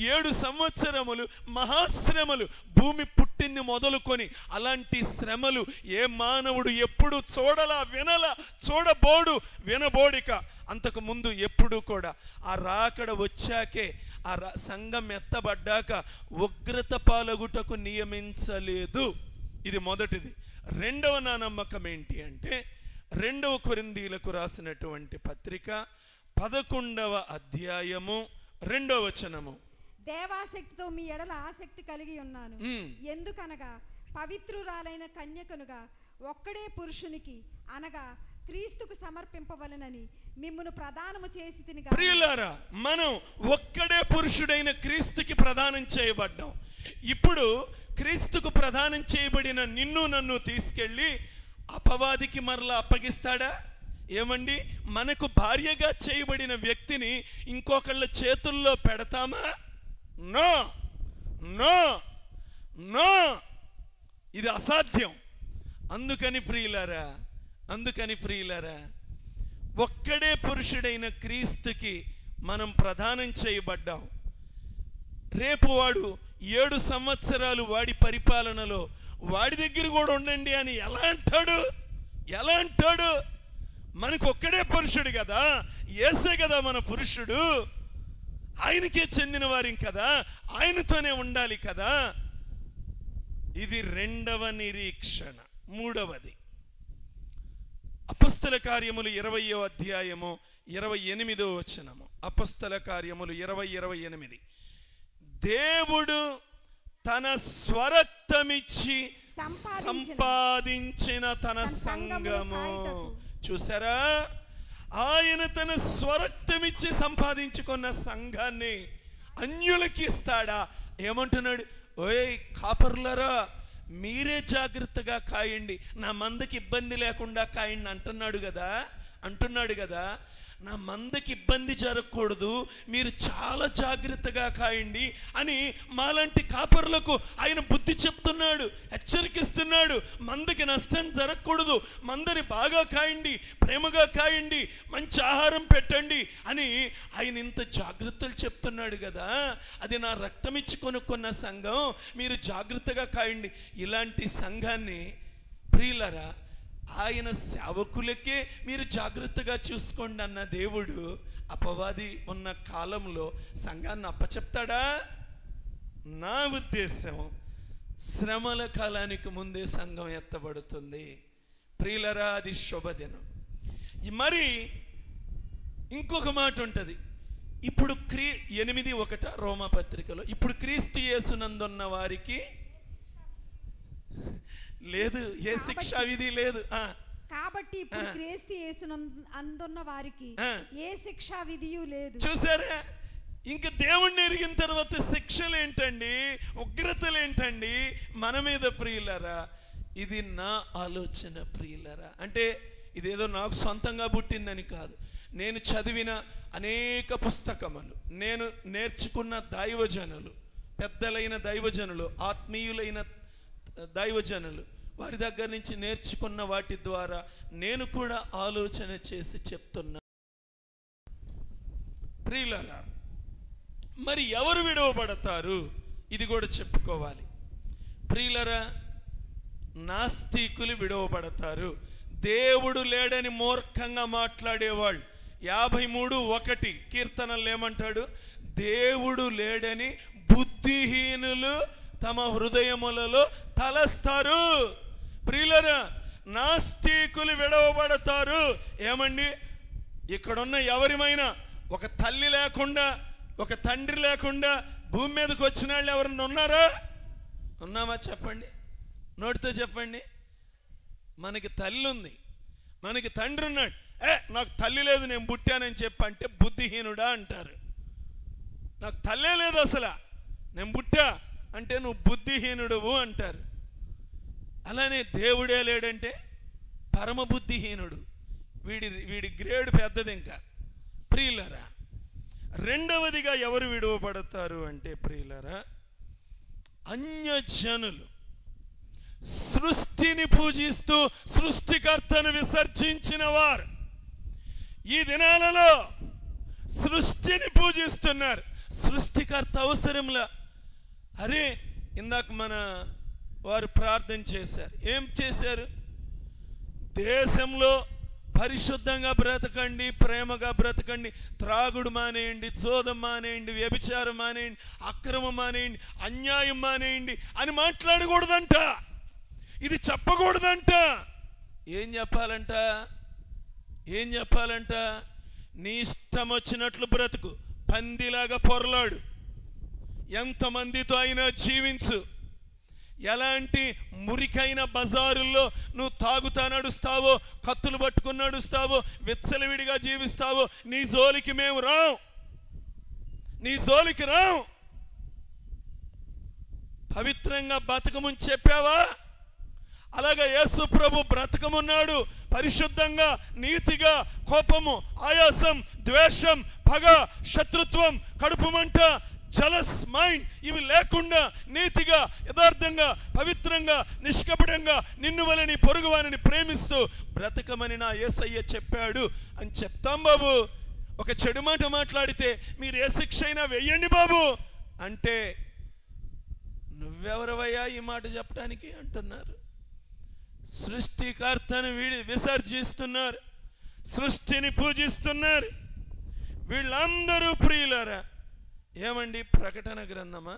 7 సంవత్సరములు మహాశ్రమలు, భూమి పుట్టింది మొదలుకొని అలాంటి శ్రమలు ఏ మానవుడు ఎప్పుడు చూడబోడు, వినబోడిక. అంతకు ముందు ఎప్పుడు కూడా ఆ రాకడ వచ్చాకే, ఆ సంఘం ఎత్తబడ్డాక ఉగ్రత పాలగుటకు నియమించలేదు. ఇది మొదటిది. రెండవ నా నమ్మకం ఏంటి అంటే 2వ కొరింథీయులకు రాసినటువంటి పత్రిక 11వ అధ్యాయము 2వ వచనము. దేవాసక్తితో మీ ఎడల ఆసక్తి కలిగి ఉన్నాను, ఎందుకనగా పవిత్రురాలైన కన్యకనుగా ఒక్కడే పురుషునికి అనగా క్రీస్తుకు సమర్పింపవలనని మిమ్మును ప్రదానము చేసి తినిగా. ప్రియులారా, మనం ఒక్కడే పురుషుడైన క్రీస్తుకి ప్రదానం చేయబడ్డాం. ఇప్పుడు క్రీస్తుకు ప్రదానం చేయబడిన నిన్ను నన్ను తీసుకెళ్ళి అపవాదికి మరలా అప్పగిస్తాడా? ఏమండి, మనకు భార్యగా చేయబడిన వ్యక్తిని ఇంకొకళ్ళ చేతుల్లో పెడతామా? నో నో నో, ఇది అసాధ్యం. అందుకని ప్రియులారా, ఒక్కడే పురుషుడైన క్రీస్తుకి మనం ప్రదానం చేయబడ్డాం. రేపు వాడు 7 సంవత్సరాలు వాడి పరిపాలనలో వాడి దగ్గర కూడా ఉండండి అని ఎలా అంటాడు? మనకు ఒక్కడే పురుషుడు కదా, యేసే కదా మన పురుషుడు, ఆయనకే చెందిన వారిం కదా, ఆయనతోనే ఉండాలి కదా. ఇది 2వ నిరీక్షణ. 3వది అపొస్తల కార్యములు 20వ అధ్యాయము 28వ వచనము. అపొస్తల కార్యములు 20:28. దేవుడు తన స్వరక్తమిచ్చి సంపాదించిన తన సంఘము. చూసారా, ఆయన తన స్వరక్తమిచ్చి సంపాదించుకున్న సంఘాన్ని అన్యులకి ఇస్తాడా? ఏమంటున్నాడు? ఓయ్ కాపర్లరా, మీరే జాగ్రత్తగా కాయండి, నా మందకి ఇబ్బంది లేకుండా కాయండి అంటున్నాడు కదా. నా మందకి ఇబ్బంది జరగకూడదు, మీరు చాలా జాగ్రత్తగా కాయండి అని మాలాంటి కాపర్లకు ఆయన బుద్ధి చెప్తున్నాడు, హెచ్చరికిస్తున్నాడు. మందకి నష్టం జరగకూడదు, మందని బాగా కాయండి, ప్రేమగా కాయండి, మంచి ఆహారం పెట్టండి అని ఆయన ఇంత జాగ్రత్తలు చెప్తున్నాడు కదా. అది నా రక్తం ఇచ్చి కొనుక్కున్న సంఘం, మీరు జాగ్రత్తగా కాయండి. ఇలాంటి సంఘాన్ని ప్రియులరా, ఆయన సేవకులకే మీరు జాగ్రత్తగా చూసుకోండి అన్న దేవుడు అపవాది ఉన్న కాలంలో సంఘాన్ని అప్పచెప్తాడా? నా ఉద్దేశం, శ్రమల కాలానికి ముందే సంఘం ఎత్తబడుతుంది. ప్రియులరా, అది శుభదినం. మరి ఇంకొక మాట ఉంటుంది. ఇప్పుడు 8:1 రోమా పత్రికలో, ఇప్పుడు క్రీస్తు యేసునందున్న వారికి లేదు, ఏ శిక్షా విధి లేదు. కాబట్టి ఇప్పుడు క్రీస్తు యేసునందున్న వారికి ఏ శిక్షా విధియు లేదు. చూసారా, ఇంక దేవుణ్ణి ఎరిగిన తర్వాత శిక్షలు ఏంటండి, ఉగ్రతలు ఏంటండి మన మీద? ప్రియులరా, ఇది నా ఆలోచన. ప్రియులరా, అంటే ఇదేదో నాకు సొంతంగా పుట్టిందని కాదు. నేను చదివిన అనేక పుస్తకములు, నేను నేర్చుకున్న దైవజనులు, పెద్దలైన దైవజనులు, ఆత్మీయులైన దైవజనులు, వారి దగ్గర నుంచి నేర్చుకున్న వాటి ద్వారా నేను కూడా ఆలోచన చేసి చెప్తున్నా. ప్రియులారా, మరి ఎవరు విడవబడతారు? ఇది కూడా చెప్పుకోవాలి. ప్రియులారా, నాస్తికులు విడవబడతారు. దేవుడు లేడని మూర్ఖంగా మాట్లాడేవాళ్ళు. 53:1 కీర్తనలు ఏమంటాడు? దేవుడు లేడని బుద్ధిహీనులు తమ హృదయములలో తలస్తారు. ప్రియులరా, నాస్తికులు విడవబడతారు. ఏమండి, ఇక్కడున్న ఎవరిమైనా ఒక తల్లి లేకుండా, ఒక తండ్రి లేకుండా భూమి మీదకి వచ్చిన వాళ్ళు ఎవరన్నా ఉన్నామా? చెప్పండి, నోటితో చెప్పండి. మనకి తల్లి ఉంది, మనకి తండ్రి ఉన్నాడు. నాకు తల్లి లేదు, నేను పుట్టానని చెప్పంటే బుద్ధిహీనుడా అంటారు. నాకు తల్లే లేదు అసలు, నేను పుట్టా అంటే నువ్వు బుద్ధిహీనుడువు అంటారు. అలానే దేవుడే లేడంటే పరమ బుద్ధిహీనుడు. వీడి గ్రేడ్ పెద్దది. ఇంకా ప్రియులరా, రెండవదిగా ఎవరు విడవబడతారు అంటే ప్రియులరా, అన్యజనులు, సృష్టిని పూజిస్తూ సృష్టికర్తను విసర్జించిన వారు. ఈ దినాలలో సృష్టిని పూజిస్తున్నారు. సృష్టికర్త అవసరంలా. అరే, ఇందాక మన వారు ప్రార్థన చేశారు. ఏం చేశారు? దేశంలో పరిశుద్ధంగా బ్రతకండి, ప్రేమగా బ్రతకండి, త్రాగుడు మానేయండి, జోదం మానేయండి, వ్యభిచారం మానేయండి, అక్రమం మానేయండి, అన్యాయం మానేయండి అని మాట్లాడకూడదంట. ఇది చెప్పకూడదంట. ఏం చెప్పాలంట? ఏం చెప్పాలంట? నీ ఇష్టం వచ్చినట్లు బ్రతుకు, పందిలాగా పొరలాడు, ఎంతమందితో అయినా జీవించు, ఎలాంటి మురికైన బజారుల్లో నువ్వు తాగుతా నడుస్తావో, కత్తులు పట్టుకుని నడుస్తావో, విచ్చలవిడిగా జీవిస్తావో, నీ జోలికి మేము రాం, నీ జోలికి రాం. పవిత్రంగా బతకమని చెప్పావా? అలాగా యేసు ప్రభు బ్రతకమున్నాడు, పరిశుద్ధంగా, నీతిగా. కోపము, ఆయాసం, ద్వేషం, పగ, శత్రుత్వం, కడుపు మంట, జలస్ మైండ్ ఇవి లేకుండా నీతిగా, యథార్థంగా, పవిత్రంగా, నిష్కపటంగా నిన్ను వలె నీ పొరుగువానిని ప్రేమిస్తూ బ్రతకమని నా యేసయ్య చెప్పాడు అని చెప్తాం బాబు. ఒక చెడు మాట మాట్లాడితే మీరు ఏ శిక్ష అయినా వెయ్యండి బాబు అంటే, నువ్వెవరవయ్యా ఈ మాట చెప్పడానికి అంటున్నారు. సృష్టికర్తను విసర్జిస్తున్నారు, సృష్టిని పూజిస్తున్నారు. వీళ్ళందరూ ప్రియులారా. ఏమండి? ప్రకటన గ్రంథమా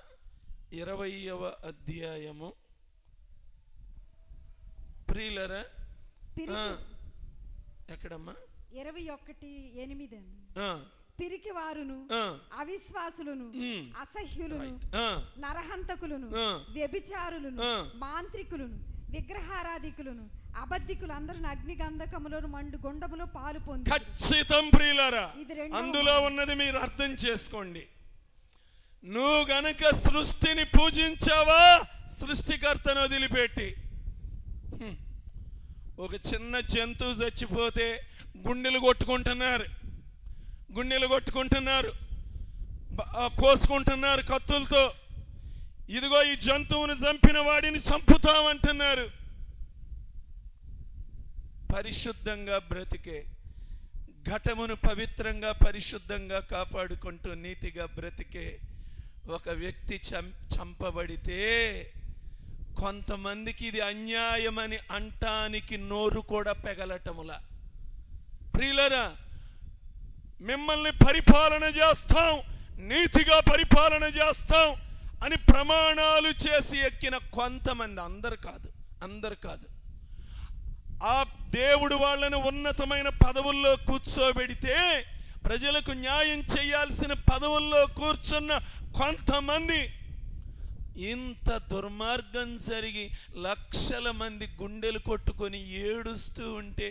20వ అధ్యాయము ప్రియులారా. ఎక్కడమ్మా? 21:8. పిరికి వారును, అవిశ్వాసులను, అసహ్యులను, నరహంతకులను, వ్యభిచారులను, మాంత్రికులను, విగ్రహారాధికులను, అబద్ధికులు అందరూ అగ్నిగంధకములో మండు గుండములో పాలు పొంది. ఖచ్చితం ప్రియులారా, అందులో ఉన్నది మీరు అర్థం చేసుకోండి. నువ్వు గనక సృష్టిని పూజించావా, సృష్టికర్తను వదిలిపెట్టి, ఒక చిన్న జంతువు చచ్చిపోతే గుండెలు కొట్టుకుంటున్నారు, గుండెలు కొట్టుకుంటున్నారు, కోసుకుంటున్నారు కత్తులతో. ఇదిగో ఈ జంతువును చంపిన వాడిని చంపుతామంటున్నారు. పరిశుద్ధంగా బ్రతికే, ఘటమును పవిత్రంగా పరిశుద్ధంగా కాపాడుకుంటూ నీతిగా బ్రతికే ఒక వ్యక్తి చంపబడితే కొంతమందికి ఇది అన్యాయమని అంటానికి నోరు కూడా పెగలటములా. ప్రియులరా, మిమ్మల్ని పరిపాలన చేస్తాం, నీతిగా పరిపాలన చేస్తాం అని ప్రమాణాలు చేసి ఎక్కిన కొంతమంది, అందరు కాదు, ఆ దేవుడు వాళ్ళను ఉన్నతమైన పదవుల్లో కూర్చోబెడితే, ప్రజలకు న్యాయం చేయాల్సిన పదవుల్లో కూర్చున్న కొంతమంది, ఇంత దుర్మార్గం జరిగి లక్షల మంది గుండెలు కొట్టుకొని ఏడుస్తూ ఉంటే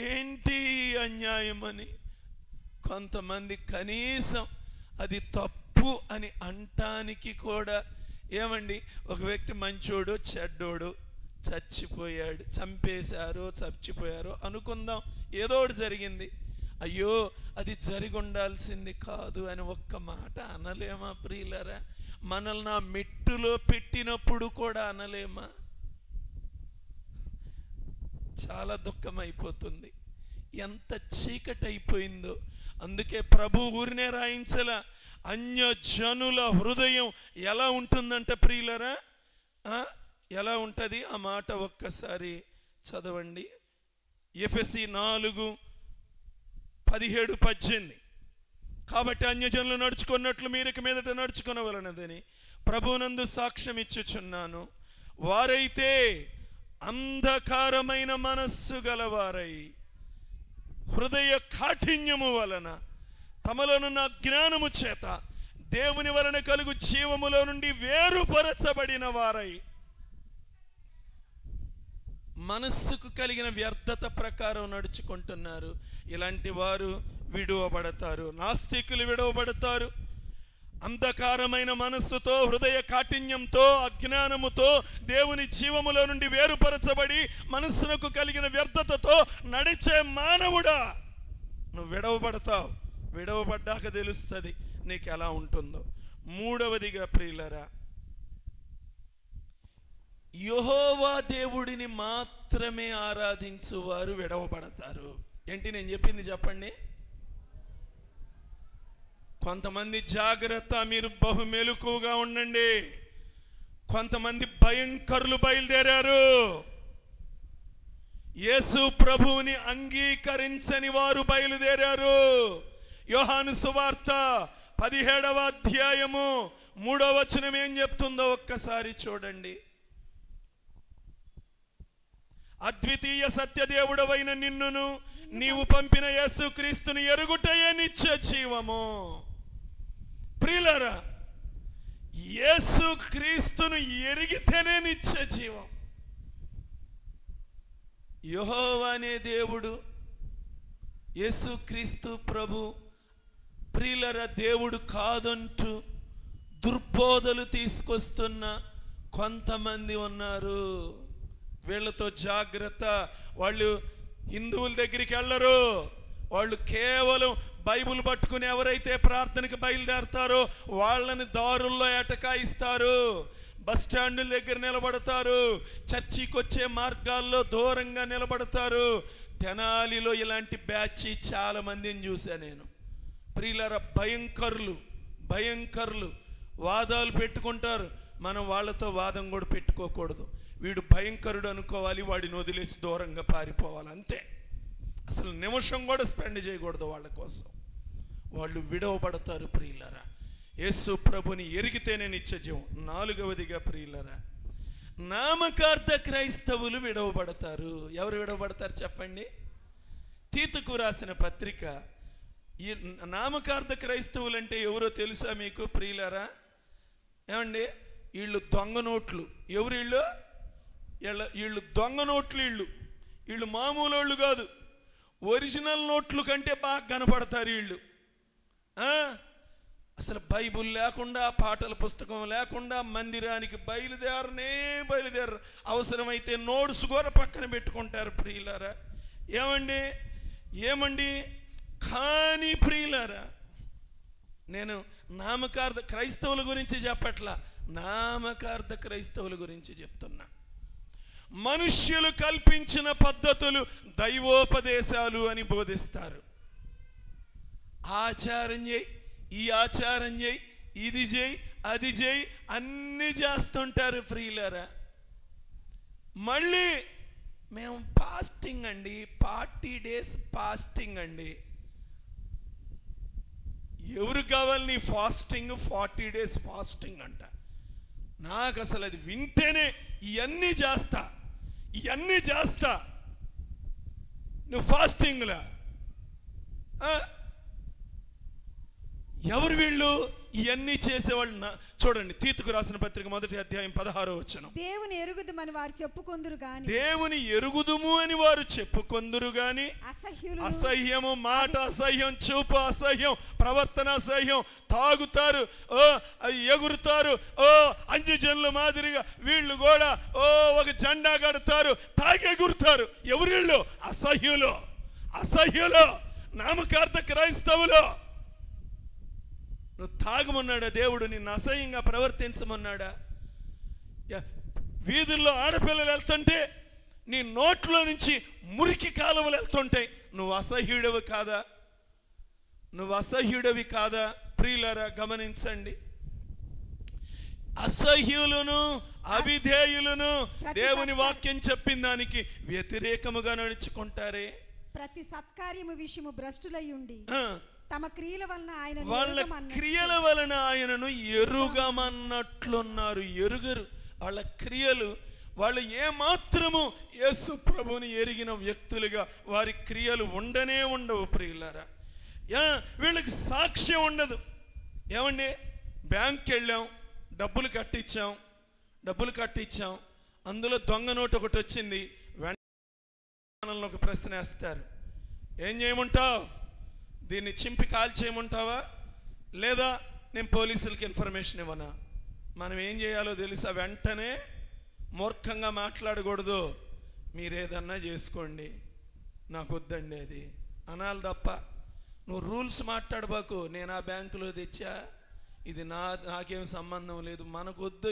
ఏంటి అన్యాయం అని కొంతమంది కనీసం అది తప్పు అని అంటానికి కూడా, ఏమండి, ఒక వ్యక్తి మంచోడు చెడ్డోడు చచ్చిపోయాడు, చంపేశారో చచ్చిపోయారో అనుకుందాం, ఏదో ఒకటి జరిగింది, అయ్యో అది జరిగి ఉండాల్సింది కాదు అని ఒక్క మాట అనలేమా ప్రియులరా? మనల్ని ఆ మెట్టులో పెట్టినప్పుడు కూడా అనలేమా? చాలా దుఃఖమైపోతుంది, ఎంత చీకటైపోయిందో. అందుకే ప్రభు ఊరినే రాయించలా, అన్యజనుల హృదయం ఎలా ఉంటుందంట ప్రియులరా? ఎలా ఉంటుంది ఆ మాట ఒక్కసారి చదవండి. ఎఫెసీ 4:17-18. కాబట్టి అన్యజనులు నడుచుకున్నట్లు మీరు ఇక మీదట నడుచుకొనవలనదని ప్రభువునందు సాక్ష్యం ఇచ్చుచున్నాను. వారైతే అంధకారమైన మనస్సు గలవారై హృదయ కాఠిన్యము వలన తమలోనున్న జ్ఞానము చేత దేవుని వలన కలుగు జీవములో నుండి వేరుపరచబడిన వారై మనస్సుకు కలిగిన వ్యర్థత ప్రకారం నడుచుకుంటున్నారు. ఇలాంటి వారు విడువబడతారు. నాస్తికులు విడువబడతారు. అంధకారమైన మనస్సుతో, హృదయ కాఠిన్యంతో, అజ్ఞానముతో దేవుని జీవములో నుండి వేరుపరచబడి మనస్సునకు కలిగిన వ్యర్థతతో నడిచే మానవుడా, నువ్వు విడవబడతావు. విడవబడ్డాక తెలుస్తుంది నీకు ఎలా ఉంటుందో. మూడవదిగా ప్రియులరా, యెహోవా దేవుడిని మాత్రమే ఆరాధించువారు విడవబడతారు. ఏంటి నేను చెప్పింది చెప్పండి? కొంతమంది జాగ్రత్త, మీరు బహు మెలకువగా ఉండండి. కొంతమంది భయంకరులు బయలుదేరారు. యేసు ప్రభువుని అంగీకరించని వారు బయలుదేరారు. యోహాను సువార్త 17వ అధ్యాయము 3వ వచనం ఏం చెప్తుందో ఒక్కసారి చూడండి. అద్వితీయ సత్యదేవుడవైన నిన్నును నీవు పంపిన యేసుక్రీస్తుని ఎరుగుటయే నిత్య జీవము. ప్రియులారా, యేసుక్రీస్తును ఎరిగితేనే నిత్య జీవం. యెహోవా అనే దేవుడు, యేసుక్రీస్తు ప్రభు ప్రియులారా దేవుడు కాదంటూ దుర్బోధలు తీసుకొస్తున్న కొంతమంది ఉన్నారు. వీళ్ళతో జాగ్రత్త. వాళ్ళు హిందువుల దగ్గరికి వెళ్ళరు. వాళ్ళు కేవలం బైబిల్ పట్టుకుని ఎవరైతే ప్రార్థనకు బయలుదేరతారో వాళ్ళని దారుల్లో ఎటకాయిస్తారు, బస్ స్టాండుల దగ్గర నిలబడతారు, చర్చికి వచ్చే మార్గాల్లో దూరంగా నిలబడతారు. తెనాలిలో ఇలాంటి బ్యాచ్ చాలా మందిని చూశాను నేను. ప్రియులారా, భయంకరులు వాదాలు పెట్టుకుంటారు. మనం వాళ్ళతో వాదం కూడా పెట్టుకోకూడదు. వీడు భయంకరుడు అనుకోవాలి, వాడిని వదిలేసి దూరంగా పారిపోవాలి, అంతే. అసలు నిమిషం కూడా స్పెండ్ చేయకూడదు వాళ్ళ కోసం. వాళ్ళు విడవబడతారు. ప్రియులారా, యేసు ప్రభుని ఎరిగితేనే నిత్యజీవం. 4వదిగా ప్రియులారా, నామకార్థ క్రైస్తవులు విడవబడతారు. ఎవరు విడవబడతారు చెప్పండి? తీతుకు రాసిన పత్రిక. ఈ నామకార్థ క్రైస్తవులు అంటే ఎవరో తెలుసా మీకు ప్రియులారా? ఏమండి, వీళ్ళు దొంగ నోట్లు. ఎవరు వీళ్ళు? వీళ్ళు దొంగ నోట్లు. వీళ్ళు మామూలు వాళ్ళు కాదు. ఒరిజినల్ నోట్లు కంటే బాగా కనపడతారు వీళ్ళు. అసలు బైబుల్ లేకుండా, పాటల పుస్తకం లేకుండా మందిరానికి బయలుదేరరు. అవసరమైతే నోట్స్ కూడా పక్కన పెట్టుకుంటారు. ప్రియులారా, ఏమండి కానీ ప్రియులారా, నేను నామకార్థ క్రైస్తవుల గురించి చెప్పట్లా, నామకార్థ క్రైస్తవుల గురించి చెప్తున్నా. మనుష్యులు కల్పించిన పద్ధతులు దైవోపదేశాలు అని బోధిస్తారు. ఆచారం చేయి, ఈ ఆచారం చేయి, ఇది చేయి, అది చేయి, అన్నీ చేస్తుంటారు. ప్రియులారా, మళ్ళీ మేము ఫాస్టింగ్ అండి, 40 days ఫాస్టింగ్ అండి. ఎవరు కావాలి నీ ఫాస్టింగ్? 40 days ఫాస్టింగ్ అంట. నాకు అసలు అది వింటేనే ఇవన్నీ చేస్తా నువ్వు ఫాస్టింగ్లా? ఎవరు వీళ్ళు? ఇవన్నీ చేసేవాళ్ళు. చూడండి, తీతుకు రాసిన పత్రిక 1వ అధ్యాయం 16వ వచనం. దేవుని ఎరుగుదుము అని వారు చెప్పుకొందురు గాని అసహ్యము, మాట అసహ్యం, చూపు అసహ్యం, ప్రవర్తన అసహ్యం, తాగుతారు, ఎగురుతారు, అంజజనుల మాదిరిగా వీళ్ళు కూడా ఒక జెండా కడతారు, తాగెగురుతారు. ఎవరు వీళ్ళు? అసహ్యులు, నామకార్థ క్రైస్తవులు. నువ్వు తాగమన్నాడా దేవుడు? నిన్ను అసహ్యంగా ప్రవర్తించమన్నాడా? వీధుల్లో ఆడపిల్లలు వెళ్తుంటే నీ నోట్లో నుంచి మురికి కాలువలు వెళ్తుంటాయి. నువ్వు అసహ్యుడవి కాదా? ప్రియులారా, గమనించండి. అసహ్యులను, అవిధేయులను దేవుని వాక్యం చెప్పిన దానికి వ్యతిరేకముగా నడుచుకుంటారే. ప్రతి సత్కార్యము విషయము భ్రష్టులై ఉండి తమ క్రియల వలన ఆయనను ఎరుగమన్నట్లున్నారు. ఎరుగరు. వాళ్ళ క్రియలు, వాళ్ళు ఏమాత్రము యేసు ప్రభువుని ఎరిగిన వ్యక్తులుగా వారి క్రియలు ఉండవు. ప్రియులారా, వీళ్ళకి సాక్ష్యం ఉండదు. ఏమండి, బ్యాంక్కి వెళ్ళాం, డబ్బులు కట్టించాం, అందులో దొంగ నోటు ఒకటి వచ్చింది. వెంటనే ఒక ప్రశ్న వేస్తారు, ఏం చేయమంటావు? దీన్ని చింపి కాల్ చేయమంటావా, లేదా నేను పోలీసులకి ఇన్ఫర్మేషన్ ఇవ్వనా? మనం ఏం చేయాలో తెలుసా? వెంటనే మూర్ఖంగా మాట్లాడకూడదు. మీరేదన్నా చేసుకోండి, నాకు వద్దండి అది అనాలి తప్ప నువ్వు రూల్స్ మాట్లాడబాకు. నేను ఆ బ్యాంకులో తెచ్చా, ఇది నాకేం సంబంధం లేదు, మనకు వద్దు.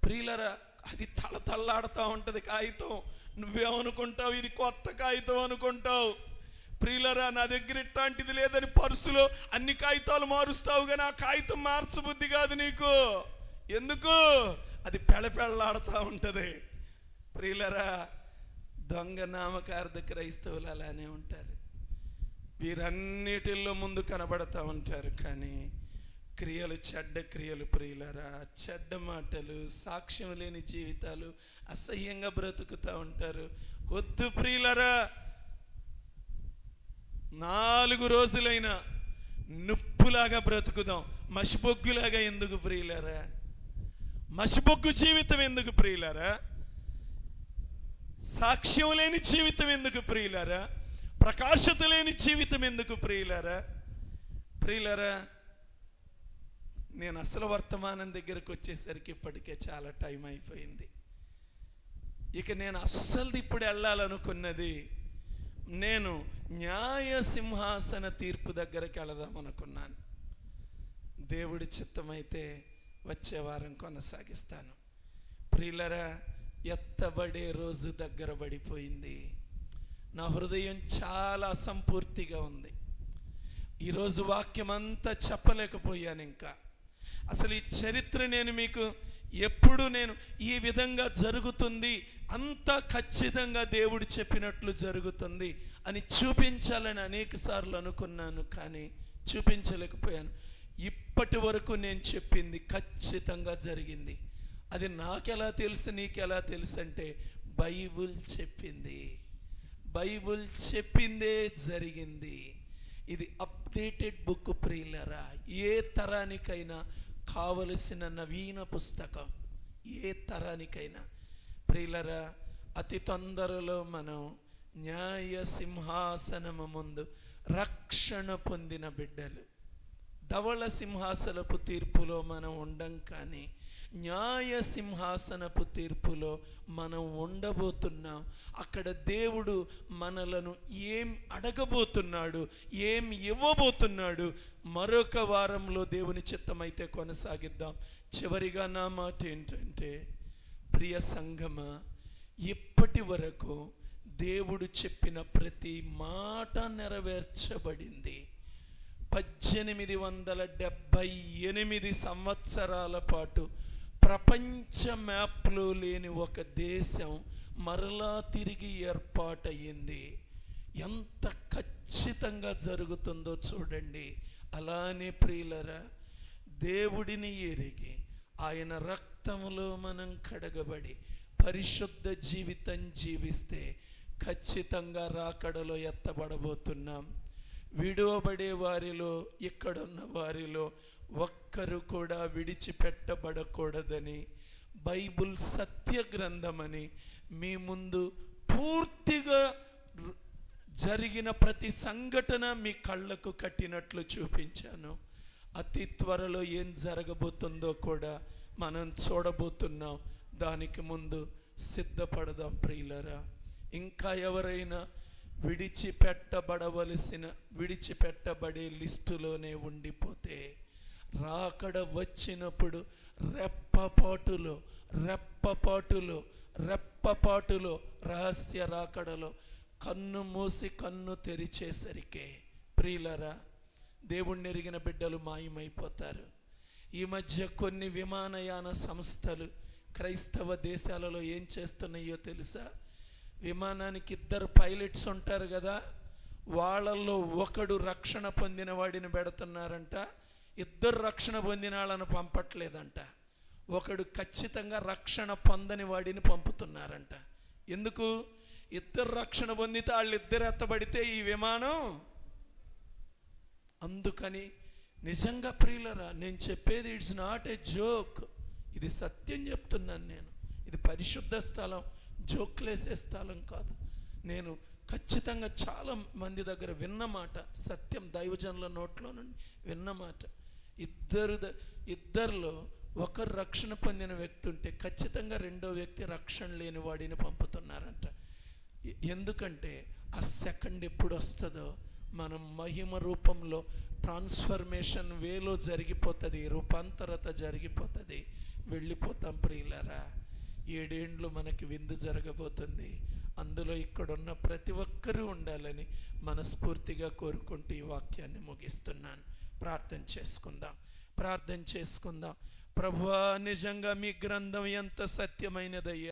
ప్రియులరా, అది తల్లతల్లాడుతూ ఉంటుంది కాగితం. నువ్వేమనుకుంటావు? ఇది కొత్త కాగితం అనుకుంటావు. ప్రియులరా, నా దగ్గర ఇట్లాంటిది లేదని పర్సులో అన్ని కాగితాలు మారుస్తావు, కానీ ఆ కాగితం మార్చబుద్ధి కాదు నీకు. ఎందుకు? అది పెళ్ళపెళ్ళాడుతూ ఉంటుంది. ప్రియులరా, దొంగ నామకార్థ క్రైస్తవులు అలానే ఉంటారు. వీరన్నిటిల్లో ముందు కనబడతా ఉంటారు, కానీ క్రియలు చెడ్డ క్రియలు. ప్రియులరా, చెడ్డ మాటలు, సాక్ష్యం లేని జీవితాలు, అసహ్యంగా బ్రతుకుతూ ఉంటారు. వద్దు ప్రియులరా. 4 రోజులైనా నుప్పులాగా బ్రతుకుదాం, మసిబొగ్గులాగా ఎందుకు ప్రియులరా? మసిబొగ్గు జీవితం ఎందుకు ప్రియులరా? సాక్ష్యం లేని జీవితం ఎందుకు ప్రియులరా? ప్రకాశత లేని జీవితం ఎందుకు ప్రియులరా? ప్రియులరా, నేను అసలు వర్తమానం దగ్గరకు వచ్చేసరికి ఇప్పటికే చాలా టైం అయిపోయింది. ఇక నేను అస్సలు ఇప్పుడు వెళ్ళాలనుకున్నది, నేను న్యాయ సింహాసన తీర్పు దగ్గరికి వెళదాం అనుకున్నాను. దేవుడి చిత్తమైతే వచ్చే వారం కొనసాగిస్తాను. ప్రియులరా, ఎత్తబడే రోజు దగ్గర పడిపోయింది. నా హృదయం చాలా అసంపూర్తిగా ఉంది. ఈరోజు వాక్యం అంతా చెప్పలేకపోయాను. ఇంకా అసలు ఈ చరిత్ర నేను మీకు ఎప్పుడు నేను ఈ విధంగా జరుగుతుంది, అంత ఖచ్చితంగా దేవుడు చెప్పినట్లు జరుగుతుంది అని చూపించాలని అనేక సార్లు అనుకున్నాను, కానీ చూపించలేకపోయాను. ఇప్పటి వరకు నేను చెప్పింది ఖచ్చితంగా జరిగింది. అది నాకెలా తెలుసు, నీకెలా తెలుసు అంటే బైబుల్ చెప్పింది. బైబుల్ చెప్పిందే జరిగింది. ఇది అప్డేటెడ్ బుక్ ప్రియులరా. ఏ తరానికైనా కావలసిన నవీన పుస్తకం, ఏ తరానికైనా. ప్రియులరా, అతి తొందరలో మనం న్యాయ సింహాసనము ముందు రక్షణ పొందిన బిడ్డలు. ధవళ సింహాసనపు తీర్పులో మనం ఉండం, కానీ న్యాయ సింహాసనపు తీర్పులో మనం ఉండబోతున్నాం. అక్కడ దేవుడు మనలను ఏం అడగబోతున్నాడు, ఏం ఇవ్వబోతున్నాడు, మరొక వారంలో దేవుని చిత్తమైతే కొనసాగిద్దాం. చివరిగా నా మాట ఏంటంటే, ప్రియ సంఘమా, ఇప్పటి వరకు దేవుడు చెప్పిన ప్రతి మాట నెరవేర్చబడింది. 1878 సంవత్సరాల పాటు ప్రపంచ మ్యాప్లో లేని ఒక దేశం మరలా తిరిగి ఏర్పాటయ్యింది. ఎంత ఖచ్చితంగా జరుగుతుందో చూడండి. అలానే ప్రియులరా, దేవుడిని ఎరిగి ఆయన రక్తములో మనం కడగబడి పరిశుద్ధ జీవితం జీవిస్తే ఖచ్చితంగా రాకడలో ఎత్తబడబోతున్నాం. విడువబడే వారిలో, ఇక్కడున్న వారిలో ఒక్కరు కూడా విడిచిపెట్టబడకూడదని బైబుల్ సత్య గ్రంథమని మీ ముందు పూర్తిగా జరిగిన ప్రతి సంఘటన మీ కళ్ళకు కట్టినట్లు చూపించాను. అతి త్వరలో ఏం జరగబోతుందో కూడా మనం చూడబోతున్నాం. దానికి ముందు సిద్ధపడదాం ప్రియులరా. ఇంకా ఎవరైనా విడిచిపెట్టబడే లిస్టులోనే ఉండిపోతే, రాకడ వచ్చినప్పుడు రెప్పపాటులో రహస్య రాకడలో కన్ను మూసి కన్ను తెరిచేసరికే ప్రియులరా, దేవుణ్ణి ఎరిగిన బిడ్డలు మాయమైపోతారు. ఈ మధ్య కొన్ని విమానయాన సంస్థలు క్రైస్తవ దేశాలలో ఏం చేస్తున్నాయో తెలుసా? విమానానికి 2 పైలట్స్ ఉంటారు కదా, వాళ్ళల్లో ఒకడు రక్షణ పొందిన వాడిని పెడుతున్నారంట, 2 రక్షణ పొందిన వాళ్ళని పంపట్లేదంట. ఒకడు ఖచ్చితంగా రక్షణ పొందని వాడిని పంపుతున్నారంట. ఎందుకు? 2 రక్షణ పొందితే వాళ్ళిద్దరు ఎత్తబడితే ఈ విమానం. అందుకని నిజంగా ప్రియులరా, నేను చెప్పేది ఇట్స్ నాట్ ఏ జోక్, ఇది సత్యం చెప్తున్నాను నేను. ఇది పరిశుద్ధ స్థలం, జోక్లేసే స్థలం కాదు. నేను ఖచ్చితంగా చాలా మంది దగ్గర విన్నమాట, సత్యం దైవజనుల నోట్లో నుండి విన్నమాట. ఇద్దరిలో ఒకరు రక్షణ పొందిన వ్యక్తి ఉంటే ఖచ్చితంగా రెండో వ్యక్తి రక్షణ లేని వాడిని పంపుతున్నారంట. ఎందుకంటే ఆ సెకండ్ ఎప్పుడు వస్తుందో మనం మహిమ రూపంలో ట్రాన్స్ఫర్మేషన్ వేలో జరిగిపోతుంది, రూపాంతరత జరిగిపోతుంది, వెళ్ళిపోతాం ప్రియులరా. 7 ఏండ్లు మనకి విందు జరగబోతుంది. అందులో ఇక్కడున్న ప్రతి ఒక్కరూ ఉండాలని మనస్ఫూర్తిగా కోరుకుంటూ ఈ వాక్యాన్ని ముగిస్తున్నాను. ప్రార్థన చేసుకుందాం. ప్రభువా, నిజంగా మీ గ్రంథం ఎంత సత్యమైనదయ్యా.